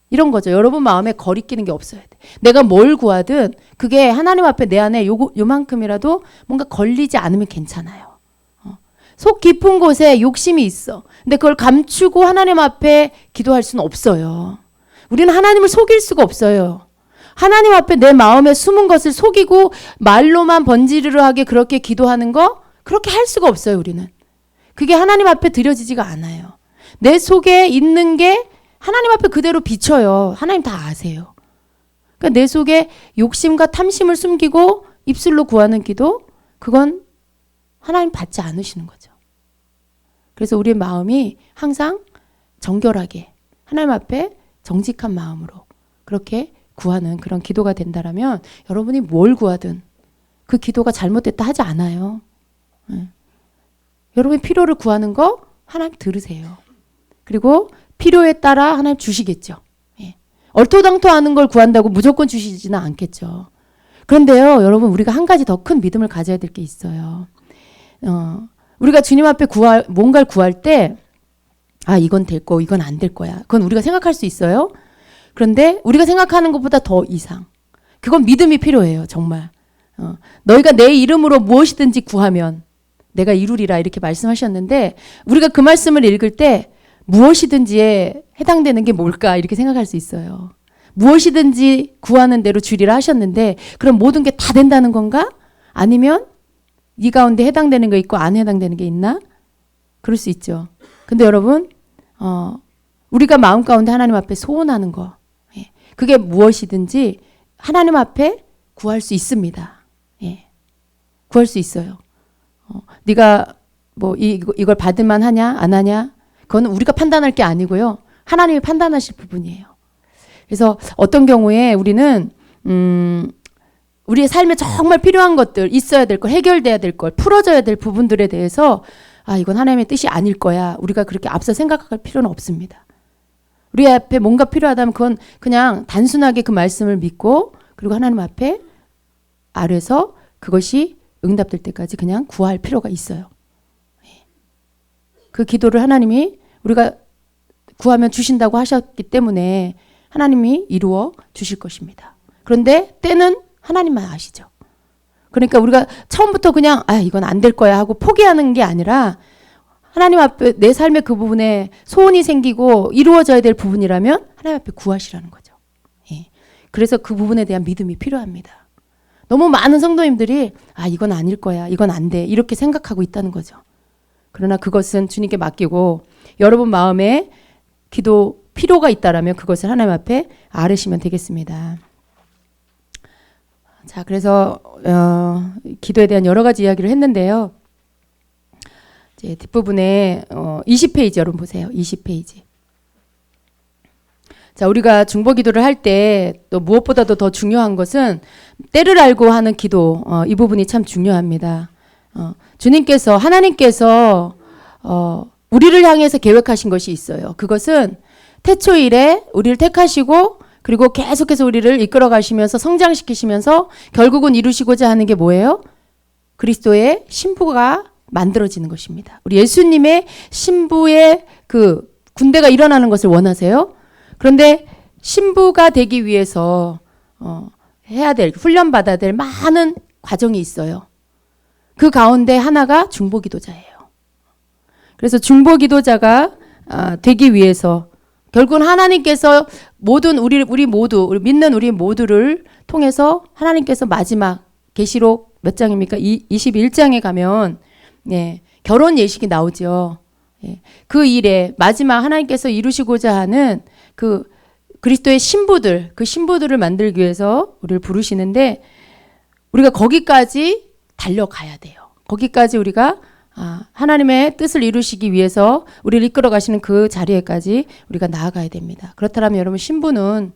이런 거죠. 여러분 마음에 거리 끼는 게 없어야 돼. 내가 뭘 구하든 그게 하나님 앞에 내 안에 요만큼이라도 뭔가 걸리지 않으면 괜찮아요. 속 깊은 곳에 욕심이 있어. 근데 그걸 감추고 하나님 앞에 기도할 수는 없어요. 우리는 하나님을 속일 수가 없어요. 하나님 앞에 내 마음에 숨은 것을 속이고 말로만 번지르르하게 그렇게 기도하는 거 그렇게 할 수가 없어요. 우리는. 그게 하나님 앞에 드려지지가 않아요. 내 속에 있는 게 하나님 앞에 그대로 비춰요. 하나님 다 아세요. 그러니까 내 속에 욕심과 탐심을 숨기고 입술로 구하는 기도, 그건 하나님 받지 않으시는 거죠. 그래서 우리의 마음이 항상 정결하게 하나님 앞에 정직한 마음으로 그렇게 구하는 그런 기도가 된다라면 여러분이 뭘 구하든 그 기도가 잘못됐다 하지 않아요. 여러분이 필요를 구하는 거 하나님 들으세요. 그리고 필요에 따라 하나님 주시겠죠. 얼토당토하는 걸 구한다고 무조건 주시지는 않겠죠. 그런데요, 여러분, 우리가 한 가지 더 큰 믿음을 가져야 될 게 있어요. 우리가 주님 앞에 뭔가를 구할 때, 이건 될 거, 이건 안 될 거야. 그건 우리가 생각할 수 있어요. 그런데 우리가 생각하는 것보다 더 이상. 그건 믿음이 필요해요, 정말. 너희가 내 이름으로 무엇이든지 구하면 내가 이루리라 이렇게 말씀하셨는데 우리가 그 말씀을 읽을 때 무엇이든지에 해당되는 게 뭘까 이렇게 생각할 수 있어요. 무엇이든지 구하는 대로 주리라 하셨는데 그럼 모든 게 다 된다는 건가? 아니면 이 가운데 해당되는 거 있고 안 해당되는 게 있나? 그럴 수 있죠. 근데 여러분 우리가 마음 가운데 하나님 앞에 소원하는 거 그게 무엇이든지 하나님 앞에 구할 수 있습니다. 구할 수 있어요. 네가 뭐 이걸 받을 만하냐 안 하냐 그거는 우리가 판단할 게 아니고요. 하나님이 판단하실 부분이에요. 그래서 어떤 경우에 우리는 우리의 삶에 정말 필요한 것들 있어야 될 것, 해결돼야 될 것, 풀어져야 될 부분들에 대해서 이건 하나님의 뜻이 아닐 거야. 우리가 그렇게 앞서 생각할 필요는 없습니다. 우리 앞에 뭔가 필요하다면 그건 그냥 단순하게 그 말씀을 믿고 그리고 하나님 앞에 아뢰서 그것이 응답될 때까지 그냥 구할 필요가 있어요. 그 기도를 하나님이 우리가 구하면 주신다고 하셨기 때문에 하나님이 이루어 주실 것입니다. 그런데 때는 하나님만 아시죠. 그러니까 우리가 처음부터 그냥 이건 안 될 거야 하고 포기하는 게 아니라 하나님 앞에 내 삶의 그 부분에 소원이 생기고 이루어져야 될 부분이라면 하나님 앞에 구하시라는 거죠. 그래서 그 부분에 대한 믿음이 필요합니다. 너무 많은 성도님들이 이건 아닐 거야. 이건 안 돼. 이렇게 생각하고 있다는 거죠. 그러나 그것은 주님께 맡기고 여러분 마음에 기도 필요가 있다라면 그것을 하나님 앞에 아뢰시면 되겠습니다. 자, 그래서 기도에 대한 여러 가지 이야기를 했는데요. 이제 뒷부분에 20페이지 여러분 보세요. 20페이지. 자, 우리가 중보 기도를 할 때 또 무엇보다도 더 중요한 것은 때를 알고 하는 기도. 이 부분이 참 중요합니다. 하나님께서 우리를 향해서 계획하신 것이 있어요. 그것은 태초일에 우리를 택하시고 그리고 계속해서 우리를 이끌어 가시면서 성장시키시면서 결국은 이루시고자 하는 게 뭐예요? 그리스도의 신부가 만들어지는 것입니다. 우리 예수님의 신부의 그 군대가 일어나는 것을 원하세요? 그런데 신부가 되기 위해서 해야 될, 훈련받아야 될 많은 과정이 있어요. 그 가운데 하나가 중보기도자예요. 그래서 중보기도자가 되기 위해서 결국은 하나님께서 모든 우리 믿는 우리 모두를 통해서 하나님께서 마지막 계시록 몇 장입니까? 21장에 가면 결혼 예식이 나오죠. 그 일에 마지막 하나님께서 이루시고자 하는 그 그리스도의 신부들, 그 신부들을 만들기 위해서 우리를 부르시는데 우리가 거기까지 달려가야 돼요. 거기까지 우리가 하나님의 뜻을 이루시기 위해서 우리를 이끌어 가시는 그 자리에까지 우리가 나아가야 됩니다. 그렇다면 여러분 신부는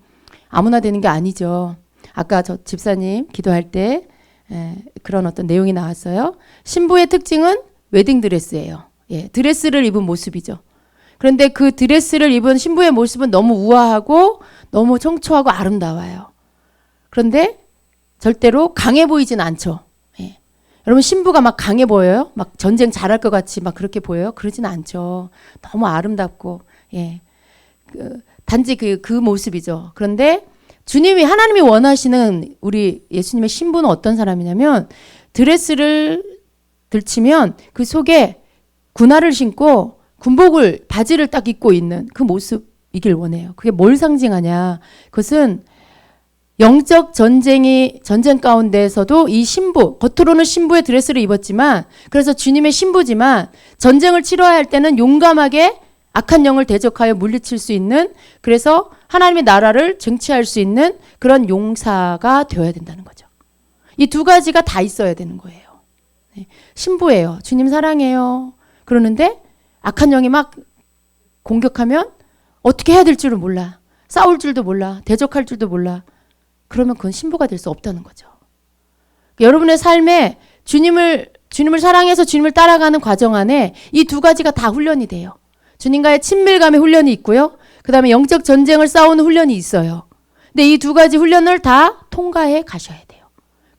아무나 되는 게 아니죠. 아까 저 집사님 기도할 때 그런 어떤 내용이 나왔어요. 신부의 특징은 웨딩드레스예요. 드레스를 입은 모습이죠. 그런데 그 드레스를 입은 신부의 모습은 너무 우아하고 너무 청초하고 아름다워요. 그런데 절대로 강해 보이진 않죠. 여러분 신부가 막 강해 보여요? 막 전쟁 잘할 것 같이 막 그렇게 보여요? 그러진 않죠. 너무 아름답고 단지 그 모습이죠. 그런데 하나님이 원하시는 우리 예수님의 신부는 어떤 사람이냐면 드레스를 들치면 그 속에 군화를 신고 군복을 바지를 딱 입고 있는 그 모습이길 원해요. 그게 뭘 상징하냐? 그것은 영적 전쟁 가운데에서도 이 신부, 겉으로는 신부의 드레스를 입었지만 그래서 주님의 신부지만 전쟁을 치러야 할 때는 용감하게 악한 영을 대적하여 물리칠 수 있는 그래서 하나님의 나라를 쟁취할 수 있는 그런 용사가 되어야 된다는 거죠. 이 두 가지가 다 있어야 되는 거예요. 신부예요. 주님 사랑해요. 그러는데 악한 영이 막 공격하면 어떻게 해야 될 줄을 몰라. 싸울 줄도 몰라. 대적할 줄도 몰라. 그러면 그건 신부가 될 수 없다는 거죠. 여러분의 삶에 주님을 사랑해서 주님을 따라가는 과정 안에 이 두 가지가 다 훈련이 돼요. 주님과의 친밀감의 훈련이 있고요. 그 다음에 영적 전쟁을 싸우는 훈련이 있어요. 근데 이 두 가지 훈련을 다 통과해 가셔야 돼요.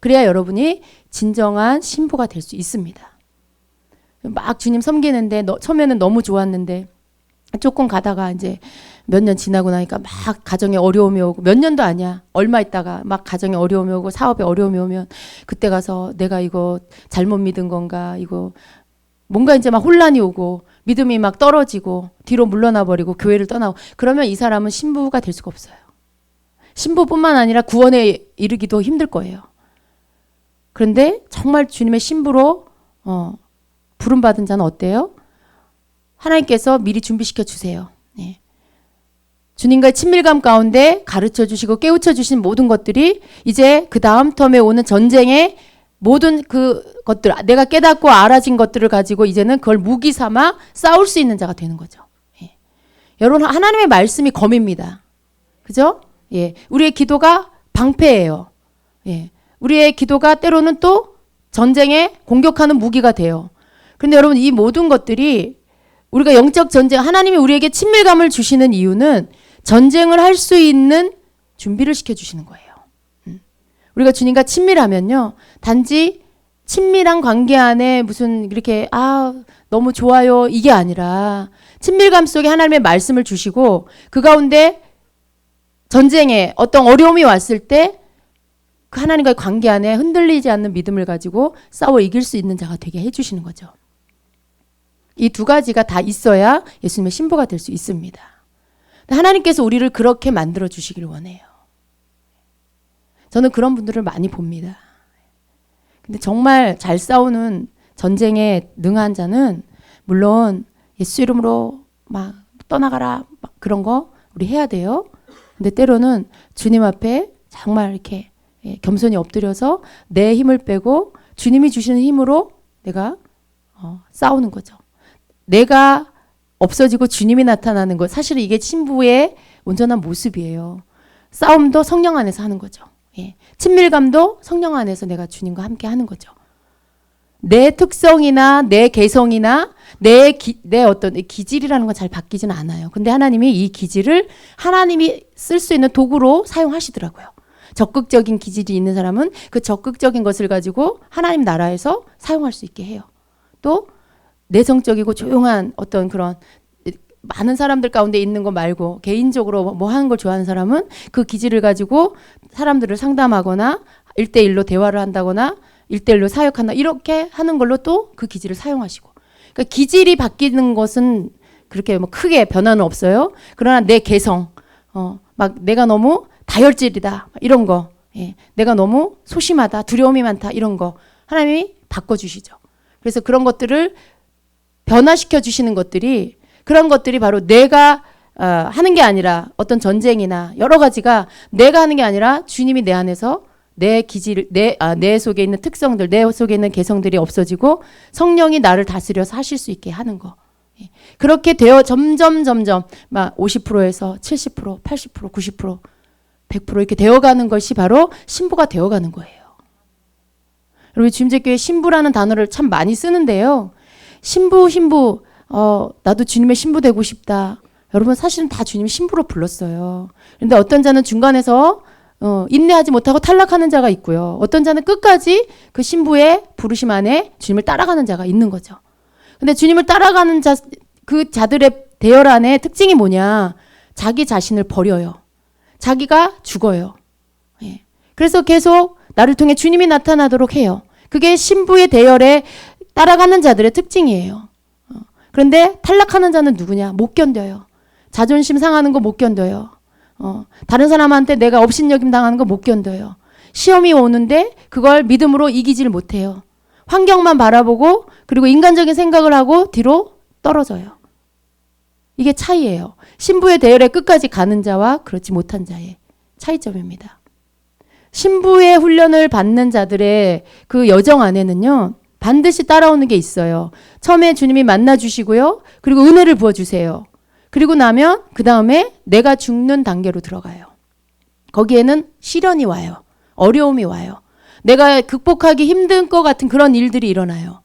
그래야 여러분이 진정한 신부가 될 수 있습니다. 막 주님 섬기는데 처음에는 너무 좋았는데 조금 가다가 이제 몇 년 지나고 나니까 막 가정에 어려움이 오고, 몇 년도 아니야. 얼마 있다가 막 가정에 어려움이 오고 사업에 어려움이 오면 그때 가서 내가 이거 잘못 믿은 건가, 이거 뭔가 이제 막 혼란이 오고 믿음이 막 떨어지고 뒤로 물러나 버리고 교회를 떠나고, 그러면 이 사람은 신부가 될 수가 없어요. 신부뿐만 아니라 구원에 이르기도 힘들 거예요. 그런데 정말 주님의 신부로 부름받은 자는 어때요? 하나님께서 미리 준비시켜 주세요. 네. 주님과의 친밀감 가운데 가르쳐 주시고 깨우쳐 주신 모든 것들이 이제 그 다음 텀에 오는 전쟁의 모든 그 것들, 내가 깨닫고 알아진 것들을 가지고 이제는 그걸 무기 삼아 싸울 수 있는 자가 되는 거죠. 예. 여러분, 하나님의 말씀이 검입니다. 그죠? 예. 우리의 기도가 방패예요. 예. 우리의 기도가 때로는 또 전쟁에 공격하는 무기가 돼요. 그런데 여러분, 이 모든 것들이 우리가 영적 전쟁, 하나님이 우리에게 친밀감을 주시는 이유는 전쟁을 할 수 있는 준비를 시켜주시는 거예요. 우리가 주님과 친밀하면요, 단지 친밀한 관계 안에 무슨 이렇게 너무 좋아요 이게 아니라 친밀감 속에 하나님의 말씀을 주시고 그 가운데 전쟁에 어떤 어려움이 왔을 때 그 하나님과의 관계 안에 흔들리지 않는 믿음을 가지고 싸워 이길 수 있는 자가 되게 해주시는 거죠. 이 두 가지가 다 있어야 예수님의 신부가 될 수 있습니다. 하나님께서 우리를 그렇게 만들어 주시기를 원해요. 저는 그런 분들을 많이 봅니다. 근데 정말 잘 싸우는 전쟁에 능한 자는 물론 예수 이름으로 막 떠나가라 막 그런 거 우리 해야 돼요. 근데 때로는 주님 앞에 정말 이렇게 겸손히 엎드려서 내 힘을 빼고 주님이 주시는 힘으로 내가 싸우는 거죠. 내가 없어지고 주님이 나타나는 것, 사실은 이게 신부의 온전한 모습이에요. 싸움도 성령 안에서 하는 거죠. 예. 친밀감도 성령 안에서 내가 주님과 함께 하는 거죠. 내 특성이나 내 개성이나 내 어떤 기질이라는 건 잘 바뀌지는 않아요. 근데 하나님이 이 기질을 하나님이 쓸 수 있는 도구로 사용하시더라고요. 적극적인 기질이 있는 사람은 그 적극적인 것을 가지고 하나님 나라에서 사용할 수 있게 해요. 또 내성적이고 조용한 어떤 그런 많은 사람들 가운데 있는 거 말고 개인적으로 뭐 하는 걸 좋아하는 사람은 그 기질을 가지고 사람들을 상담하거나 1대1로 대화를 한다거나 1대1로 사역한다 이렇게 하는 걸로 또 그 기질을 사용하시고, 그러니까 기질이 바뀌는 것은 그렇게 뭐 크게 변화는 없어요. 그러나 내 개성, 막 내가 너무 다혈질이다 이런 거, 내가 너무 소심하다, 두려움이 많다 이런 거 하나님이 바꿔주시죠. 그래서 그런 것들을 변화시켜 주시는 것들이, 그런 것들이 바로 내가 하는 게 아니라 어떤 전쟁이나 여러 가지가 내가 하는 게 아니라 주님이 내 안에서 내 기질, 내 속에 있는 특성들, 내 속에 있는 개성들이 없어지고 성령이 나를 다스려서 하실 수 있게 하는 거. 그렇게 되어 점점 막 50%에서 70%, 80%, 90%, 100% 이렇게 되어가는 것이 바로 신부가 되어가는 거예요. 여러분, 주임제교회 신부라는 단어를 참 많이 쓰는데요. 신부, 나도 주님의 신부 되고 싶다. 여러분, 사실은 다 주님 신부로 불렀어요. 그런데 어떤 자는 중간에서 인내하지 못하고 탈락하는 자가 있고요. 어떤 자는 끝까지 그 신부의 부르심 안에 주님을 따라가는 자가 있는 거죠. 근데 주님을 따라가는 그 자들의 대열 안에 특징이 뭐냐? 자기 자신을 버려요. 자기가 죽어요. 그래서 계속 나를 통해 주님이 나타나도록 해요. 그게 신부의 대열에 따라가는 자들의 특징이에요. 그런데 탈락하는 자는 누구냐? 못 견뎌요. 자존심 상하는 거 못 견뎌요. 다른 사람한테 내가 업신여김 당하는 거 못 견뎌요. 시험이 오는데 그걸 믿음으로 이기질 못해요. 환경만 바라보고 그리고 인간적인 생각을 하고 뒤로 떨어져요. 이게 차이예요. 신부의 대열에 끝까지 가는 자와 그렇지 못한 자의 차이점입니다. 신부의 훈련을 받는 자들의 그 여정 안에는요, 반드시 따라오는 게 있어요. 처음에 주님이 만나 주시고요. 그리고 은혜를 부어 주세요. 그리고 나면 그 다음에 내가 죽는 단계로 들어가요. 거기에는 시련이 와요. 어려움이 와요. 내가 극복하기 힘든 것 같은 그런 일들이 일어나요.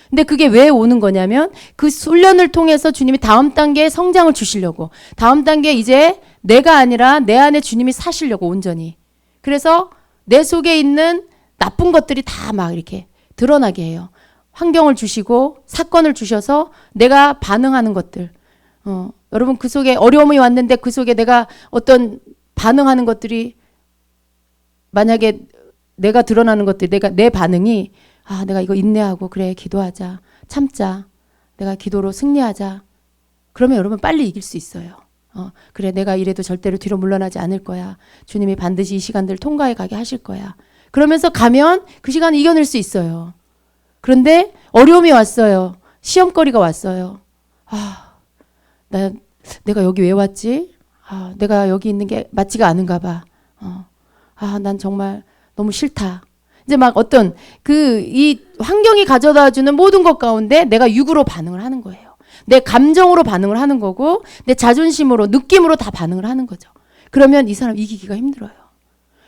근데 그게 왜 오는 거냐면 그 훈련을 통해서 주님이 다음 단계에 성장을 주시려고, 다음 단계에 이제 내가 아니라 내 안에 주님이 사시려고 온전히. 그래서 내 속에 있는 나쁜 것들이 다 막 이렇게 드러나게 해요. 환경을 주시고 사건을 주셔서 내가 반응하는 것들. 여러분 그 속에 어려움이 왔는데 그 속에 내가 어떤 반응하는 것들이, 만약에 내가 드러나는 것들, 내 반응이 내가 이거 인내하고 그래 기도하자, 참자, 내가 기도로 승리하자. 그러면 여러분 빨리 이길 수 있어요. 그래 내가 이래도 절대로 뒤로 물러나지 않을 거야. 주님이 반드시 이 시간들 통과해 가게 하실 거야. 그러면서 가면 그 시간을 이겨낼 수 있어요. 그런데 어려움이 왔어요. 시험거리가 왔어요. 내가 여기 왜 왔지? 내가 여기 있는 게 맞지가 않은가 봐. 난 정말 너무 싫다. 이제 막 어떤 이 환경이 가져다 주는 모든 것 가운데 내가 육으로 반응을 하는 거예요. 내 감정으로 반응을 하는 거고 내 자존심으로, 느낌으로 다 반응을 하는 거죠. 그러면 이 사람 이기기가 힘들어요.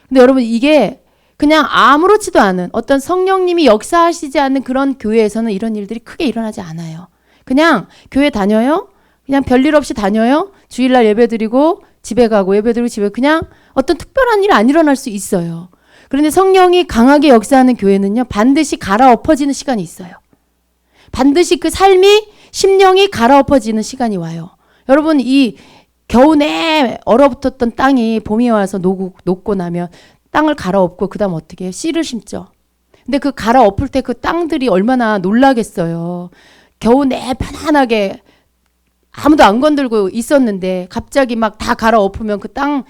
근데 여러분 이게 그냥 아무렇지도 않은 어떤 성령님이 역사하시지 않는 그런 교회에서는 이런 일들이 크게 일어나지 않아요. 그냥 교회 다녀요. 그냥 별일 없이 다녀요. 주일날 예배드리고 집에 가고 예배드리고 집에, 그냥 어떤 특별한 일 안 일어날 수 있어요. 그런데 성령이 강하게 역사하는 교회는요, 반드시 갈아엎어지는 시간이 있어요. 반드시 그 삶이, 심령이 갈아엎어지는 시간이 와요. 여러분 이 겨우내 얼어붙었던 땅이 봄이 와서 녹고 나면 땅을 갈아엎고 그 다음 어떻게 해요? 씨를 심죠. 근데 그 갈아엎을 때 그 땅들이 얼마나 놀라겠어요. 겨우내 편안하게 아무도 안 건들고 있었는데 갑자기 막 다 갈아엎으면 그 땅,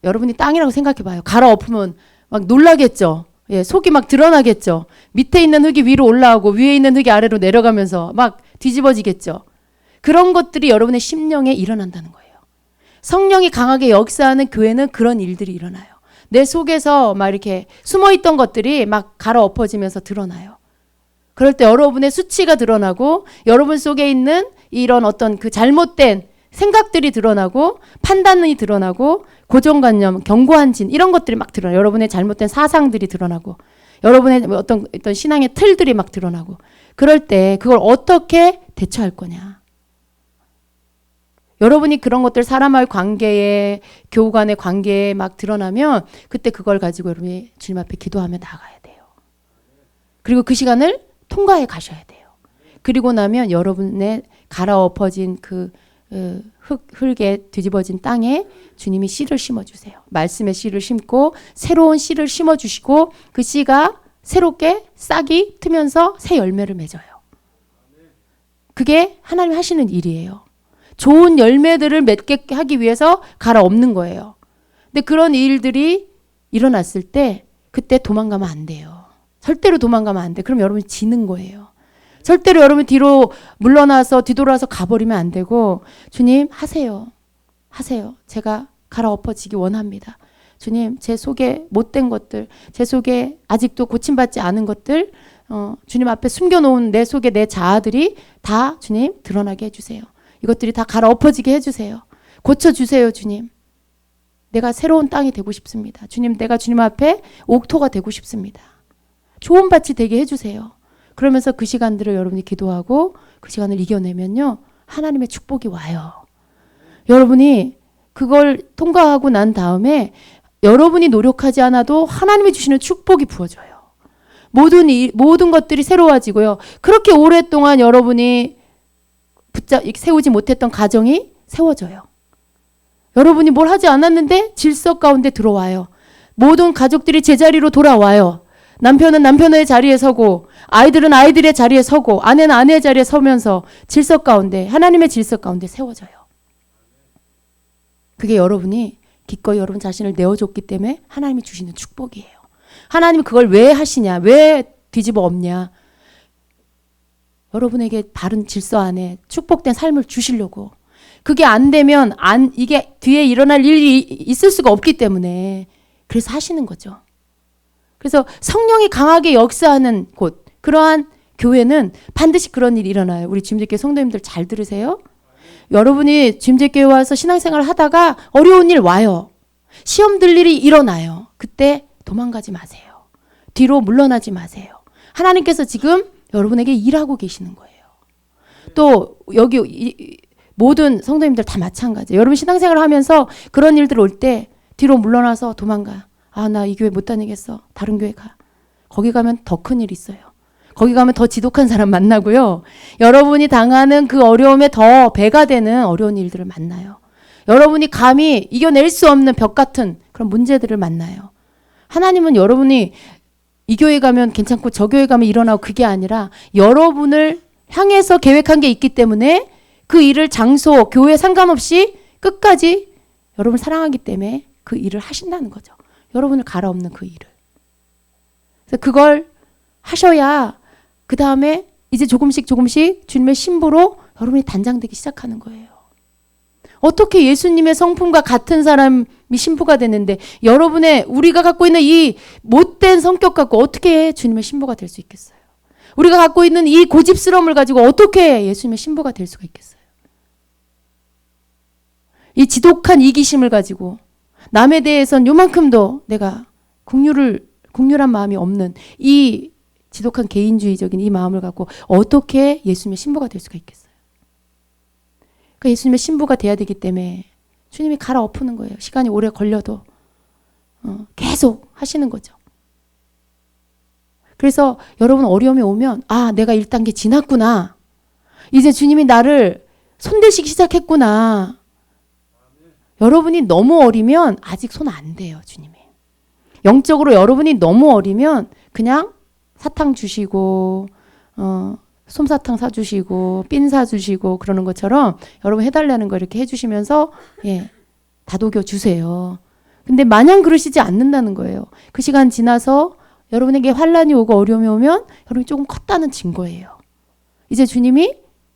여러분이 땅이라고 생각해 봐요. 갈아엎으면 막 놀라겠죠. 예, 속이 막 드러나겠죠. 밑에 있는 흙이 위로 올라오고 위에 있는 흙이 아래로 내려가면서 막 뒤집어지겠죠. 그런 것들이 여러분의 심령에 일어난다는 거예요. 성령이 강하게 역사하는 교회는 그런 일들이 일어나요. 내 속에서 막 이렇게 숨어있던 것들이 막 갈아엎어지면서 드러나요. 그럴 때 여러분의 수치가 드러나고 여러분 속에 있는 이런 어떤 그 잘못된 생각들이 드러나고 판단이 드러나고 고정관념, 견고한 진, 이런 것들이 막 드러나요. 여러분의 잘못된 사상들이 드러나고 여러분의 어떤 신앙의 틀들이 막 드러나고, 그럴 때 그걸 어떻게 대처할 거냐. 여러분이 그런 것들 사람과의 관계에, 교우 간의 관계에 막 드러나면 그때 그걸 가지고 여러분이 주님 앞에 기도하며 나가야 돼요. 그리고 그 시간을 통과해 가셔야 돼요. 그리고 나면 여러분의 갈아엎어진 그 흙에 뒤집어진 땅에 주님이 씨를 심어주세요. 말씀의 씨를 심고 새로운 씨를 심어주시고 그 씨가 새롭게 싹이 트면서 새 열매를 맺어요. 그게 하나님 하시는 일이에요. 좋은 열매들을 맺게 하기 위해서 갈아엎는 거예요. 근데 그런 일들이 일어났을 때 그때 도망가면 안 돼요. 절대로 도망가면 안 돼. 그럼 여러분이 지는 거예요. 절대로 여러분 뒤로 물러나서 뒤돌아서 가버리면 안 되고, 주님 하세요. 하세요. 제가 갈아엎어지기 원합니다. 주님 제 속에 못된 것들, 제 속에 아직도 고침받지 않은 것들, 주님 앞에 숨겨놓은 내 속에 내 자아들이 다 주님 드러나게 해주세요. 이것들이 다 갈아엎어지게 해주세요. 고쳐주세요. 주님. 내가 새로운 땅이 되고 싶습니다. 주님, 내가 주님 앞에 옥토가 되고 싶습니다. 좋은 밭이 되게 해주세요. 그러면서 그 시간들을 여러분이 기도하고 그 시간을 이겨내면요, 하나님의 축복이 와요. 여러분이 그걸 통과하고 난 다음에 여러분이 노력하지 않아도 하나님이 주시는 축복이 부어져요. 모든 것들이 새로워지고요. 그렇게 오랫동안 여러분이 세우지 못했던 가정이 세워져요. 여러분이 뭘 하지 않았는데 질서 가운데 들어와요. 모든 가족들이 제자리로 돌아와요. 남편은 남편의 자리에 서고 아이들은 아이들의 자리에 서고 아내는 아내의 자리에 서면서 질서 가운데, 하나님의 질서 가운데 세워져요. 그게 여러분이 기꺼이 여러분 자신을 내어줬기 때문에 하나님이 주시는 축복이에요. 하나님이 그걸 왜 하시냐, 왜 뒤집어 엎냐. 여러분에게 바른 질서 안에 축복된 삶을 주시려고. 그게 안 되면 이게 뒤에 일어날 일이 있을 수가 없기 때문에 그래서 하시는 거죠. 그래서 성령이 강하게 역사하는 곳, 그러한 교회는 반드시 그런 일이 일어나요. 우리 주임제교회 성도님들 잘 들으세요. 여러분이 주임제교회 와서 신앙생활을 하다가 어려운 일 와요. 시험 들 일이 일어나요. 그때 도망가지 마세요. 뒤로 물러나지 마세요. 하나님께서 지금 여러분에게 일하고 계시는 거예요. 또 여기 모든 성도님들 다 마찬가지예요. 여러분 신앙생활을 하면서 그런 일들 올 때 뒤로 물러나서 도망가. 아, 나 이 교회 못 다니겠어. 다른 교회 가. 거기 가면 더 큰 일 있어요. 거기 가면 더 지독한 사람 만나고요. 여러분이 당하는 그 어려움에 더 배가 되는 어려운 일들을 만나요. 여러분이 감히 이겨낼 수 없는 벽 같은 그런 문제들을 만나요. 하나님은 여러분이 이 교회 가면 괜찮고 저 교회 가면 일어나고 그게 아니라 여러분을 향해서 계획한 게 있기 때문에 그 일을 장소, 교회 상관없이 끝까지 여러분을 사랑하기 때문에 그 일을 하신다는 거죠. 여러분을 갈아엎는 그 일을. 그래서 그걸 하셔야 그 다음에 이제 조금씩 주님의 신부로 여러분이 단장되기 시작하는 거예요. 어떻게 예수님의 성품과 같은 사람이 신부가 되는데 여러분의 우리가 갖고 있는 이 못된 성격 갖고 어떻게 주님의 신부가 될 수 있겠어요? 우리가 갖고 있는 이 고집스러움을 가지고 어떻게 예수님의 신부가 될 수가 있겠어요? 이 지독한 이기심을 가지고 남에 대해선 요만큼도 내가 국률한 마음이 없는 이 지독한 개인주의적인 이 마음을 갖고 어떻게 예수님의 신부가 될 수가 있겠어요? 그러니까 예수님의 신부가 돼야 되기 때문에 주님이 갈아엎는 거예요. 시간이 오래 걸려도 계속 하시는 거죠. 그래서 여러분 어려움이 오면 아, 내가 1단계 지났구나. 이제 주님이 나를 손대시기 시작했구나. 여러분이 너무 어리면 아직 손 안 대요, 주님이. 영적으로 여러분이 너무 어리면 그냥 사탕 주시고 솜사탕 사주시고 삔 사주시고 그러는 것처럼 여러분 해달라는 거 이렇게 해주시면서 다독여 주세요. 근데 마냥 그러시지 않는다는 거예요. 그 시간 지나서 여러분에게 환란이 오고 어려움이 오면 여러분이 조금 컸다는 증거예요. 이제 주님이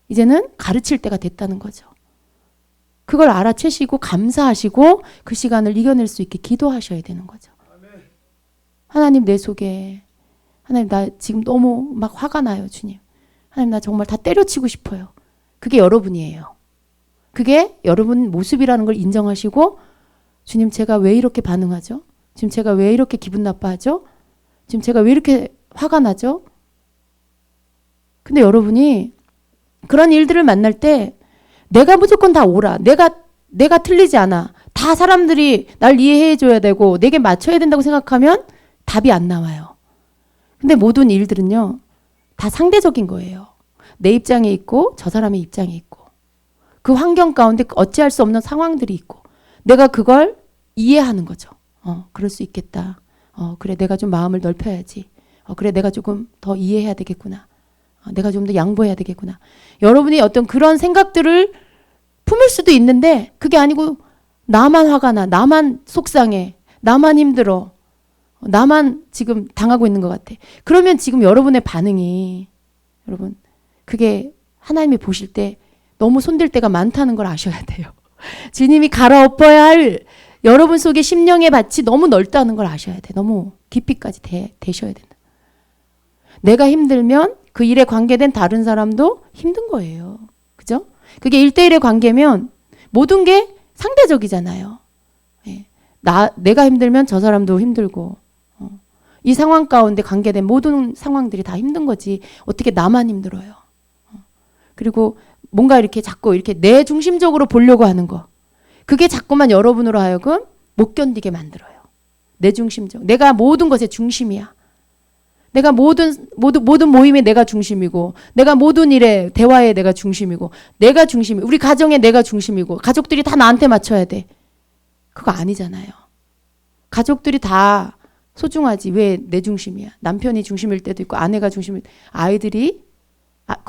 이제는 가르칠 때가 됐다는 거죠. 그걸 알아채시고 감사하시고 그 시간을 이겨낼 수 있게 기도하셔야 되는 거죠. 하나님 내 속에 하나님 나 지금 너무 막 화가 나요 주님. 하나님 나 정말 다 때려치고 싶어요. 그게 여러분이에요. 그게 여러분 모습이라는 걸 인정하시고 주님 제가 왜 이렇게 반응하죠? 지금 제가 왜 이렇게 기분 나빠하죠? 지금 제가 왜 이렇게 화가 나죠? 근데 여러분이 그런 일들을 만날 때 내가 무조건 다 옳아. 내가 틀리지 않아. 다 사람들이 날 이해해 줘야 되고 내게 맞춰야 된다고 생각하면 답이 안 나와요. 근데 모든 일들은요. 다 상대적인 거예요. 내 입장에 있고 저 사람의 입장에 있고 그 환경 가운데 어찌할 수 없는 상황들이 있고 내가 그걸 이해하는 거죠. 그럴 수 있겠다. 그래 내가 좀 마음을 넓혀야지. 그래 내가 조금 더 이해해야 되겠구나. 내가 좀 더 양보해야 되겠구나. 여러분이 어떤 그런 생각들을 품을 수도 있는데 그게 아니고 나만 화가 나. 나만 속상해. 나만 힘들어. 나만 지금 당하고 있는 것 같아. 그러면 지금 여러분의 반응이 여러분 그게 하나님이 보실 때 너무 손댈 때가 많다는 걸 아셔야 돼요. 주님이 갈아엎어야 할 여러분 속에 심령의 밭이 너무 넓다는 걸 아셔야 돼. 너무 깊이까지 되셔야 된다. 내가 힘들면 그 일에 관계된 다른 사람도 힘든 거예요. 그죠? 그게 1대1의 관계면 모든 게 상대적이잖아요. 내가 힘들면 저 사람도 힘들고 이 상황 가운데 관계된 모든 상황들이 다 힘든 거지 어떻게 나만 힘들어요. 그리고 뭔가 이렇게 자꾸 이렇게 내 중심적으로 보려고 하는 거 그게 자꾸만 여러분으로 하여금 못 견디게 만들어요. 내 중심적. 내가 모든 것의 중심이야. 내가 모든 모임에 내가 중심이고 내가 모든 일에 대화에 내가 중심이고 내가 중심이 우리 가정에 내가 중심이고 가족들이 다 나한테 맞춰야 돼. 그거 아니잖아요. 가족들이 다 소중하지 왜 내 중심이야. 남편이 중심일 때도 있고 아내가 중심일 아이들이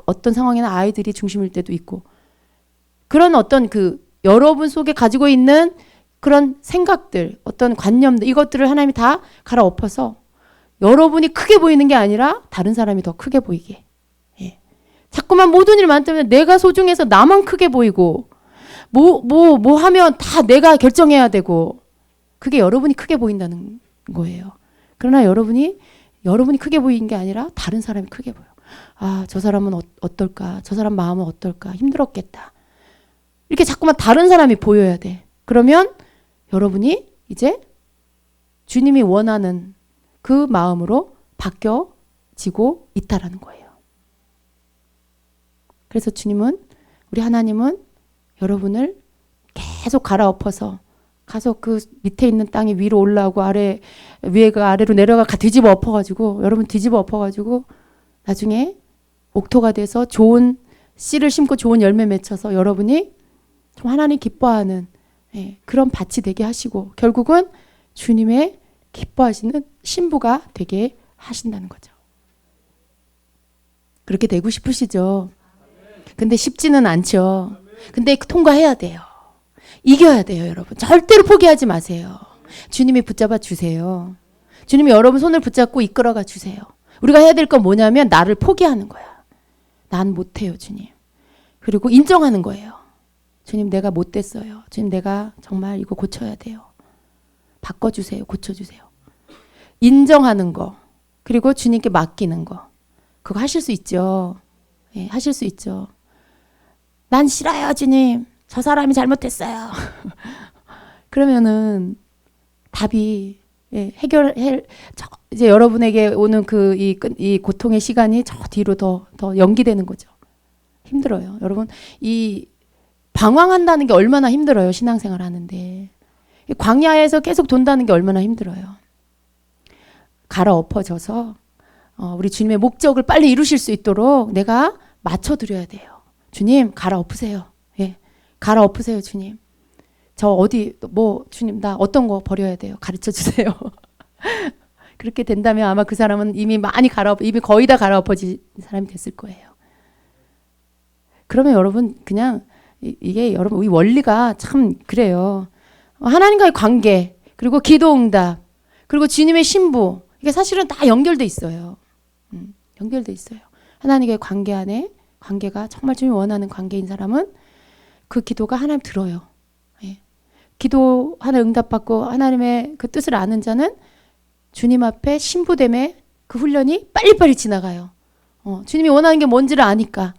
어떤 상황에는 아이들이 중심일 때도 있고 그런 어떤 그 여러분 속에 가지고 있는 그런 생각들 어떤 관념들 이것들을 하나님이 다 갈아엎어서 여러분이 크게 보이는 게 아니라 다른 사람이 더 크게 보이게. 자꾸만 모든 일 많다면 내가 소중해서 나만 크게 보이고 뭐 하면 다 내가 결정해야 되고 그게 여러분이 크게 보인다는 거예요. 그러나 여러분이 여러분이 크게 보이는 게 아니라 다른 사람이 크게 보여. 아, 저 사람은 어떨까? 저 사람 마음은 어떨까? 힘들었겠다. 이렇게 자꾸만 다른 사람이 보여야 돼. 그러면 여러분이 이제 주님이 원하는 그 마음으로 바뀌어지고 있다라는 거예요. 그래서 주님은, 우리 하나님은 여러분을 계속 갈아엎어서 가서 그 밑에 있는 땅이 위로 올라오고 위에가 아래로 내려가 뒤집어 엎어가지고, 여러분 뒤집어 엎어가지고 나중에 옥토가 돼서 좋은 씨를 심고 좋은 열매 맺혀서 여러분이 좀 하나님 기뻐하는 그런 밭이 되게 하시고, 결국은 주님의 기뻐하시는 신부가 되게 하신다는 거죠. 그렇게 되고 싶으시죠? 근데 쉽지는 않죠. 근데 통과해야 돼요. 이겨야 돼요, 여러분. 절대로 포기하지 마세요. 주님이 붙잡아 주세요. 주님이 여러분 손을 붙잡고 이끌어가 주세요. 우리가 해야 될 건 뭐냐면 나를 포기하는 거야. 난 못해요, 주님. 그리고 인정하는 거예요. 주님, 내가 못됐어요. 주님, 내가 정말 이거 고쳐야 돼요. 바꿔주세요. 고쳐주세요. 인정하는 거, 그리고 주님께 맡기는 거, 그거 하실 수 있죠. 예, 하실 수 있죠. 난 싫어요, 주님. 저 사람이 잘못했어요. 그러면은 답이 이제 여러분에게 오는 이 고통의 시간이 저 뒤로 더 연기되는 거죠. 힘들어요. 여러분, 이 방황한다는 게 얼마나 힘들어요. 신앙생활 하는데. 광야에서 계속 돈다는 게 얼마나 힘들어요. 갈아엎어져서 우리 주님의 목적을 빨리 이루실 수 있도록 내가 맞춰드려야 돼요. 주님, 갈아엎으세요. 예, 갈아엎으세요, 주님. 주님, 나 어떤 거 버려야 돼요? 가르쳐 주세요. 그렇게 된다면 아마 그 사람은 이미 거의 다 갈아엎어진 사람이 됐을 거예요. 그러면 여러분, 그냥 이게 여러분, 이 원리가 참 그래요. 하나님과의 관계, 그리고 기도응답, 그리고 주님의 신부, 이게 사실은 다 연결돼 있어요. 연결돼 있어요. 하나님과의 관계 안에, 관계가 정말 주님이 원하는 관계인 사람은 그 기도가 하나님 들어요. 예. 기도 하나 응답받고 하나님의 그 뜻을 아는 자는 주님 앞에 신부됨의 그 훈련이 빨리빨리 지나가요. 주님이 원하는 게 뭔지를 아니까.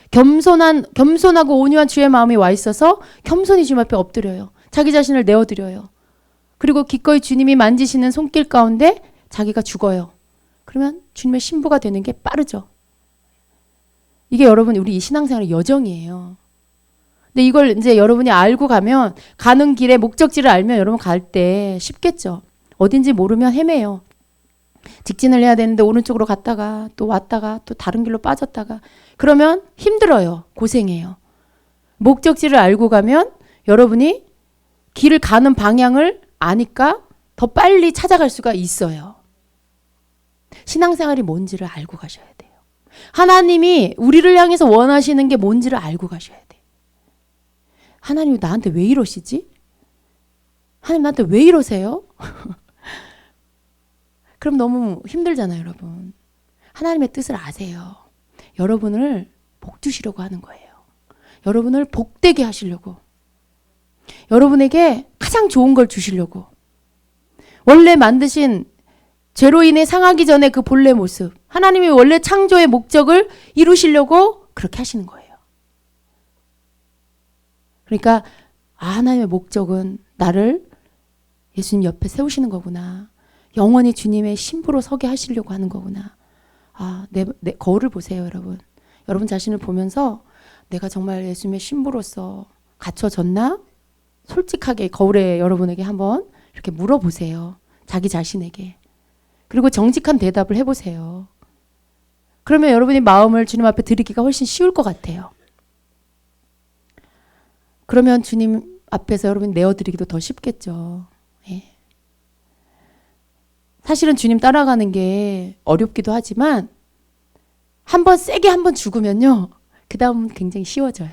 겸손하고 온유한 주의 마음이 와 있어서 겸손히 주님 앞에 엎드려요. 자기 자신을 내어드려요. 그리고 기꺼이 주님이 만지시는 손길 가운데 자기가 죽어요. 그러면 주님의 신부가 되는 게 빠르죠. 이게 여러분, 우리 이 신앙생활의 여정이에요. 근데 이걸 이제 여러분이 알고 가는 길에 목적지를 알면 여러분 갈 때 쉽겠죠. 어딘지 모르면 헤매요. 직진을 해야 되는데 오른쪽으로 갔다가 또 왔다가 또 다른 길로 빠졌다가, 그러면 힘들어요. 고생해요. 목적지를 알고 가면 여러분이 길을 가는 방향을 아니까 더 빨리 찾아갈 수가 있어요. 신앙생활이 뭔지를 알고 가셔야 돼요. 하나님이 우리를 향해서 원하시는 게 뭔지를 알고 가셔야 돼요. 하나님이 나한테 왜 이러시지? 하나님 나한테 왜 이러세요? 그럼 너무 힘들잖아요, 여러분. 하나님의 뜻을 아세요. 여러분을 복 주시려고 하는 거예요. 여러분을 복되게 하시려고. 여러분에게 가장 좋은 걸 주시려고. 원래 만드신, 죄로 인해 상하기 전에 그 본래 모습, 하나님이 원래 창조의 목적을 이루시려고 그렇게 하시는 거예요. 그러니까 하나님의 목적은 나를 예수님 옆에 세우시는 거구나. 영원히 주님의 신부로 서게 하시려고 하는 거구나. 내 거울을 보세요, 여러분. 여러분 자신을 보면서 내가 정말 예수님의 신부로서 갖춰졌나? 솔직하게 거울에 여러분에게 한번 이렇게 물어보세요. 자기 자신에게. 그리고 정직한 대답을 해보세요. 그러면 여러분이 마음을 주님 앞에 드리기가 훨씬 쉬울 것 같아요. 그러면 주님 앞에서 여러분이 내어드리기도 더 쉽겠죠. 예. 사실은 주님 따라가는 게 어렵기도 하지만 세게 한 번 죽으면요, 그 다음은 굉장히 쉬워져요.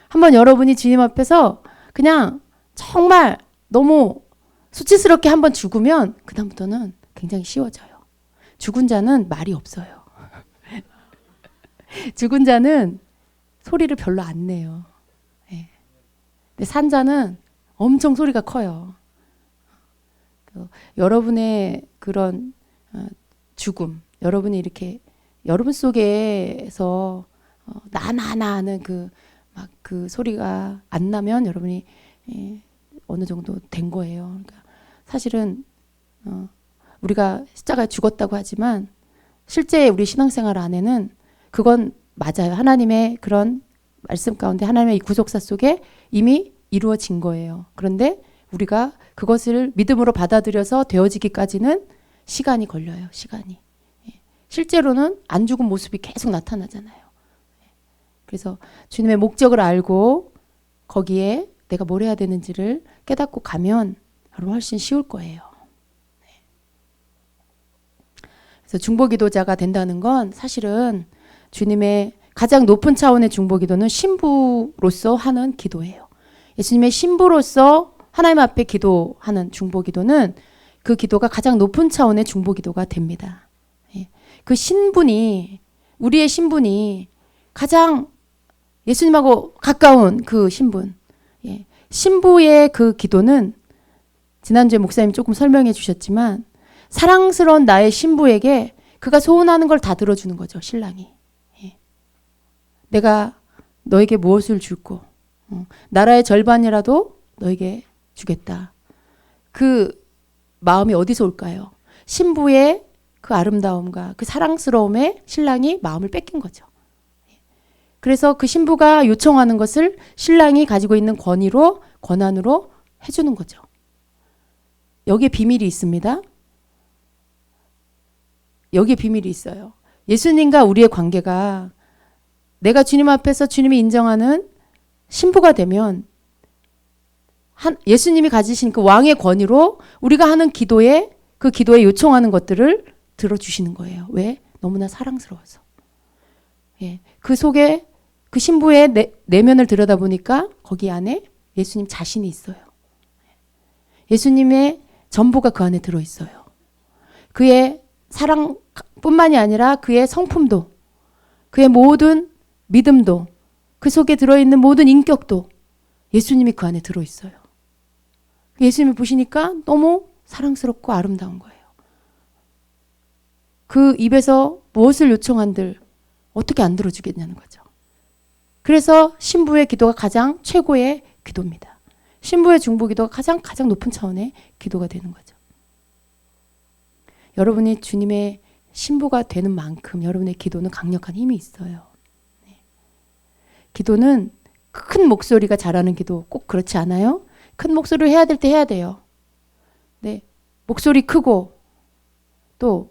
한번 여러분이 주님 앞에서 그냥 정말 너무 수치스럽게 한번 죽으면 그 다음부터는 굉장히 쉬워져요. 죽은 자는 말이 없어요. 죽은 자는 소리를 별로 안 내요. 네. 근데 산 자는 엄청 소리가 커요. 여러분의 그런 죽음. 여러분이 이렇게 여러분 속에서 나나나 하는 그 소리가 안 나면 여러분이 어느 정도 된 거예요. 그러니까 사실은 우리가 십자가에 죽었다고 하지만 실제 우리 신앙생활 안에는 그건 맞아요. 하나님의 그런 말씀 가운데 하나님의 이 구속사 속에 이미 이루어진 거예요. 그런데 우리가 그것을 믿음으로 받아들여서 되어지기까지는 시간이 걸려요. 시간이. 실제로는 안 죽은 모습이 계속 나타나잖아요. 그래서 주님의 목적을 알고 거기에 내가 뭘 해야 되는지를 깨닫고 가면 여러분 훨씬 쉬울 거예요. 그래서 중보기도자가 된다는 건 사실은 주님의 가장 높은 차원의 중보기도는 신부로서 하는 기도예요. 예수님의 신부로서 하나님 앞에 기도하는 중보기도는 그 기도가 가장 높은 차원의 중보기도가 됩니다. 그 신분이 우리의 신분이 가장 예수님하고 가까운 그 신분, 신부의 그 기도는 지난주에 목사님 조금 설명해 주셨지만 사랑스러운 나의 신부에게 그가 소원하는 걸 다 들어주는 거죠. 신랑이. 내가 너에게 무엇을 줄고 나라의 절반이라도 너에게 주겠다. 그 마음이 어디서 올까요? 신부의 그 아름다움과 그 사랑스러움에 신랑이 마음을 뺏긴 거죠. 그래서 그 신부가 요청하는 것을 신랑이 가지고 있는 권한으로 해주는 거죠. 여기에 비밀이 있습니다. 여기에 비밀이 있어요. 예수님과 우리의 관계가 내가 주님 앞에서 주님이 인정하는 신부가 되면 예수님이 가지신 그 왕의 권위로 우리가 하는 기도에 그 기도에 요청하는 것들을 들어주시는 거예요. 왜? 너무나 사랑스러워서. 그 속에 그 신부의 내면을 들여다보니까 거기 안에 예수님 자신이 있어요. 예수님의 전부가 그 안에 들어있어요. 그의 사랑뿐만이 아니라 그의 성품도, 그의 모든 믿음도, 그 속에 들어있는 모든 인격도 예수님이 그 안에 들어있어요. 예수님을 보시니까 너무 사랑스럽고 아름다운 거예요. 그 입에서 무엇을 요청한들 어떻게 안 들어주겠냐는 거죠. 그래서 신부의 기도가 가장 최고의 기도입니다. 신부의 중보기도가 가장 높은 차원의 기도가 되는 거죠. 여러분이 주님의 신부가 되는 만큼 여러분의 기도는 강력한 힘이 있어요. 기도는 큰 목소리가 잘하는 기도 꼭 그렇지 않아요? 큰 목소리로 해야 될 때 해야 돼요. 네, 목소리 크고 또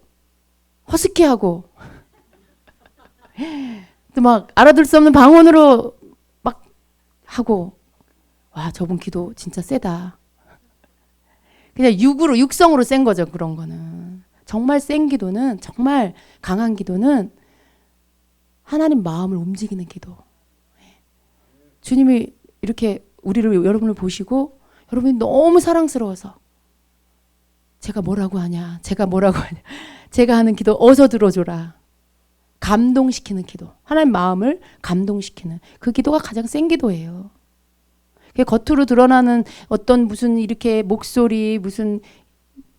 허스키하고 또 막 알아들 수 없는 방언으로 막 하고 와 저분 기도 진짜 세다. 그냥 육성으로 센 거죠. 그런 거는 정말 센 기도는 정말 강한 기도는 하나님 마음을 움직이는 기도. 주님이 이렇게 여러분을 보시고 여러분이 너무 사랑스러워서 제가 뭐라고 하냐 제가 하는 기도 어서 들어줘라. 감동시키는 기도. 하나님 마음을 감동시키는 그 기도가 가장 센 기도예요. 겉으로 드러나는 어떤 무슨 이렇게 목소리 무슨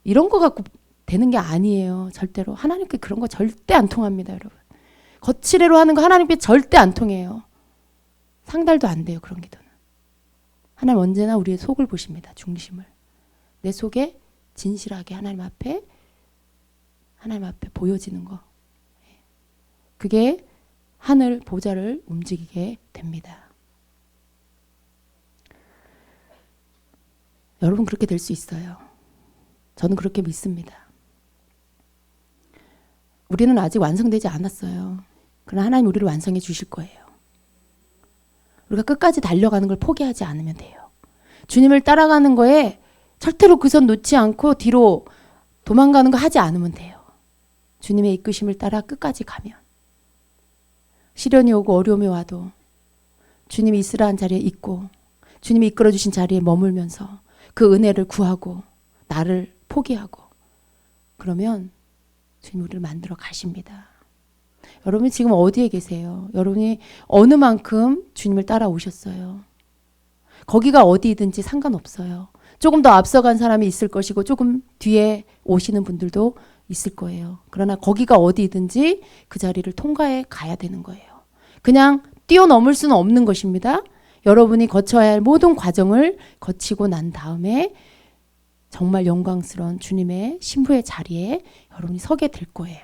이런 거 갖고 되는 게 아니에요. 절대로. 하나님께 그런 거 절대 안 통합니다. 여러분. 거칠애로 하는 거 하나님께 절대 안 통해요. 상달도 안 돼요. 그런 기도는. 하나님 언제나 우리의 속을 보십니다. 중심을. 내 속에 진실하게 하나님 앞에 보여지는 거. 그게 하늘 보좌를 움직이게 됩니다. 여러분 그렇게 될 수 있어요. 저는 그렇게 믿습니다. 우리는 아직 완성되지 않았어요. 그러나 하나님 우리를 완성해 주실 거예요. 우리가 끝까지 달려가는 걸 포기하지 않으면 돼요. 주님을 따라가는 거에 절대로 그 선 놓지 않고 뒤로 도망가는 거 하지 않으면 돼요. 주님의 이끄심을 따라 끝까지 가면. 시련이 오고 어려움이 와도 주님이 있으라 한 자리에 있고 주님이 이끌어 주신 자리에 머물면서 그 은혜를 구하고 나를 포기하고 그러면 주님 우리를 만들어 가십니다. 여러분이 지금 어디에 계세요? 여러분이 어느 만큼 주님을 따라오셨어요? 거기가 어디든지 상관없어요. 조금 더 앞서간 사람이 있을 것이고 조금 뒤에 오시는 분들도 있을 거예요. 그러나 거기가 어디든지 그 자리를 통과해 가야 되는 거예요. 그냥 뛰어넘을 수는 없는 것입니다. 여러분이 거쳐야 할 모든 과정을 거치고 난 다음에 정말 영광스러운 주님의 신부의 자리에 여러분이 서게 될 거예요.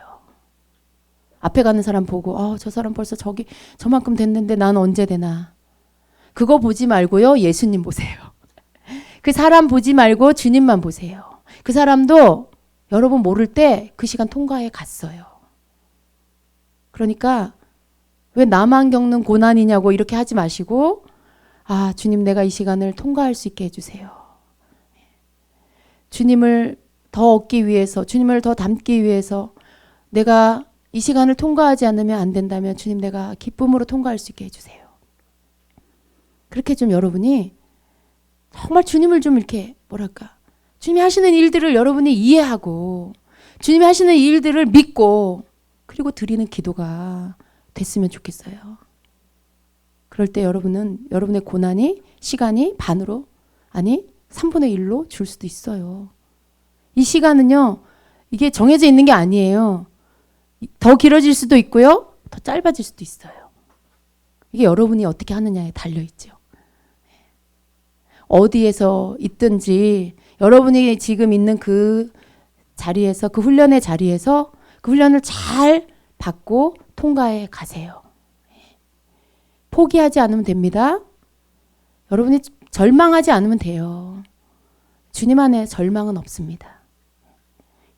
앞에 가는 사람 보고 저 사람 벌써 저만큼 됐는데 난 언제 되나. 그거 보지 말고요. 예수님 보세요. 그 사람 보지 말고 주님만 보세요. 그 사람도 여러분 모를 때 그 시간 통과해 갔어요. 그러니까 왜 나만 겪는 고난이냐고 이렇게 하지 마시고 주님 내가 이 시간을 통과할 수 있게 해주세요. 주님을 더 얻기 위해서 주님을 더 닮기 위해서 내가 이 시간을 통과하지 않으면 안 된다면 주님 내가 기쁨으로 통과할 수 있게 해주세요. 그렇게 좀 여러분이 정말 주님을 좀 이렇게 주님이 하시는 일들을 여러분이 이해하고 주님이 하시는 일들을 믿고 그리고 드리는 기도가 됐으면 좋겠어요. 그럴 때 여러분은 여러분의 고난이 시간이 반으로 3분의 1로 줄 수도 있어요. 이 시간은요. 이게 정해져 있는 게 아니에요. 더 길어질 수도 있고요. 더 짧아질 수도 있어요. 이게 여러분이 어떻게 하느냐에 달려있죠. 어디에서 있든지 여러분이 지금 있는 그 자리에서 그 훈련의 자리에서 그 훈련을 잘 받고 통과해 가세요. 포기하지 않으면 됩니다. 여러분이 절망하지 않으면 돼요. 주님 안에 절망은 없습니다.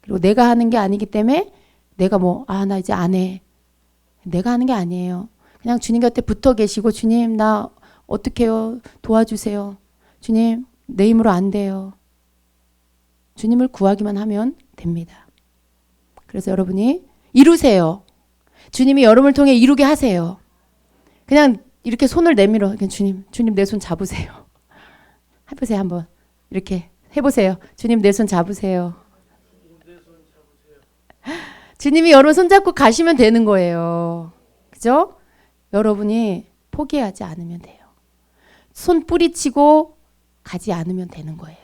그리고 내가 하는 게 아니기 때문에 내가 나 이제 안 해. 내가 하는 게 아니에요. 그냥 주님 곁에 붙어 계시고 주님 나 어떻게 해요? 도와주세요. 주님 내 힘으로 안 돼요. 주님을 구하기만 하면 됩니다. 그래서 여러분이 이루세요. 주님이 여러분을 통해 이루게 하세요. 그냥 이렇게 손을 내밀어. 그냥 주님 내 손 잡으세요. 해보세요 한번. 이렇게 해보세요. 주님 내 손 잡으세요. 주님이 여러분 손잡고 가시면 되는 거예요. 그죠? 여러분이 포기하지 않으면 돼요. 손 뿌리치고 가지 않으면 되는 거예요.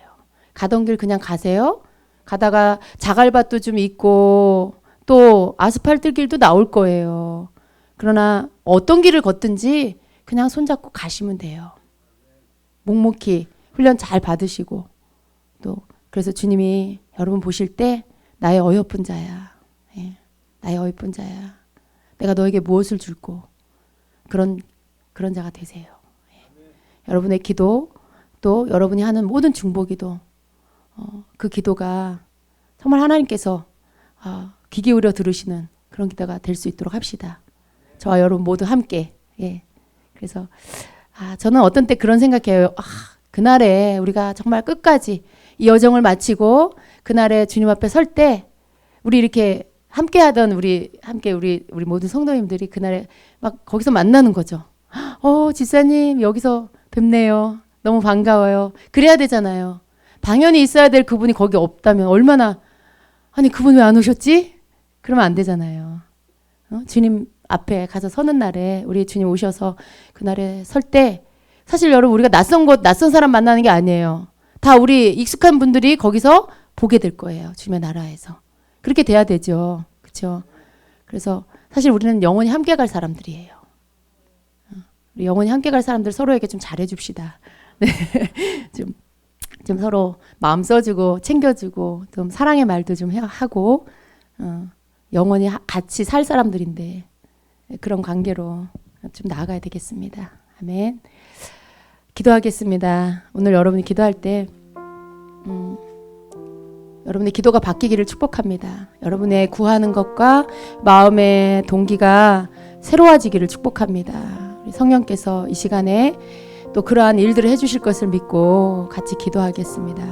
가던 길 그냥 가세요. 가다가 자갈밭도 좀 있고 또 아스팔트 길도 나올 거예요. 그러나 어떤 길을 걷든지 그냥 손잡고 가시면 돼요. 묵묵히 훈련 잘 받으시고 또 그래서 주님이 여러분 보실 때 나의 어여쁜 자야. 나의 어여쁜 자야. 내가 너에게 무엇을 줄고 그런 자가 되세요. 여러분의 기도 또 여러분이 하는 모든 중보기도 그 기도가 정말 하나님께서 귀 기울여 들으시는 그런 기도가 될 수 있도록 합시다. 저와 여러분 모두 함께. 그래서 저는 어떤 때 그런 생각해요. 그날에 우리가 정말 끝까지 이 여정을 마치고 그날에 주님 앞에 설 때 우리 이렇게 함께하던 우리 모든 성도님들이 그날에 막 거기서 만나는 거죠. 집사님 여기서 뵙네요. 너무 반가워요. 그래야 되잖아요. 당연히 있어야 될 그분이 거기 없다면 얼마나 그분 왜 안 오셨지? 그러면 안 되잖아요. 주님 앞에 가서 서는 날에 우리 주님 오셔서 그날에 설 때 사실 여러분 우리가 낯선 사람 만나는 게 아니에요. 다 우리 익숙한 분들이 거기서 보게 될 거예요. 주님의 나라에서. 그렇게 돼야 되죠. 그렇죠? 그래서 사실 우리는 영원히 함께 갈 사람들이에요. 우리 영원히 함께 갈 사람들 서로에게 좀 잘해줍시다. 네. 좀 서로 마음 써주고 챙겨주고 좀 사랑의 말도 좀 하고 영원히 같이 살 사람들인데 그런 관계로 좀 나아가야 되겠습니다. 아멘. 기도하겠습니다. 오늘 여러분이 기도할 때 여러분의 기도가 바뀌기를 축복합니다. 여러분의 구하는 것과 마음의 동기가 새로워지기를 축복합니다. 우리 성령께서 이 시간에 또 그러한 일들을 해주실 것을 믿고 같이 기도하겠습니다.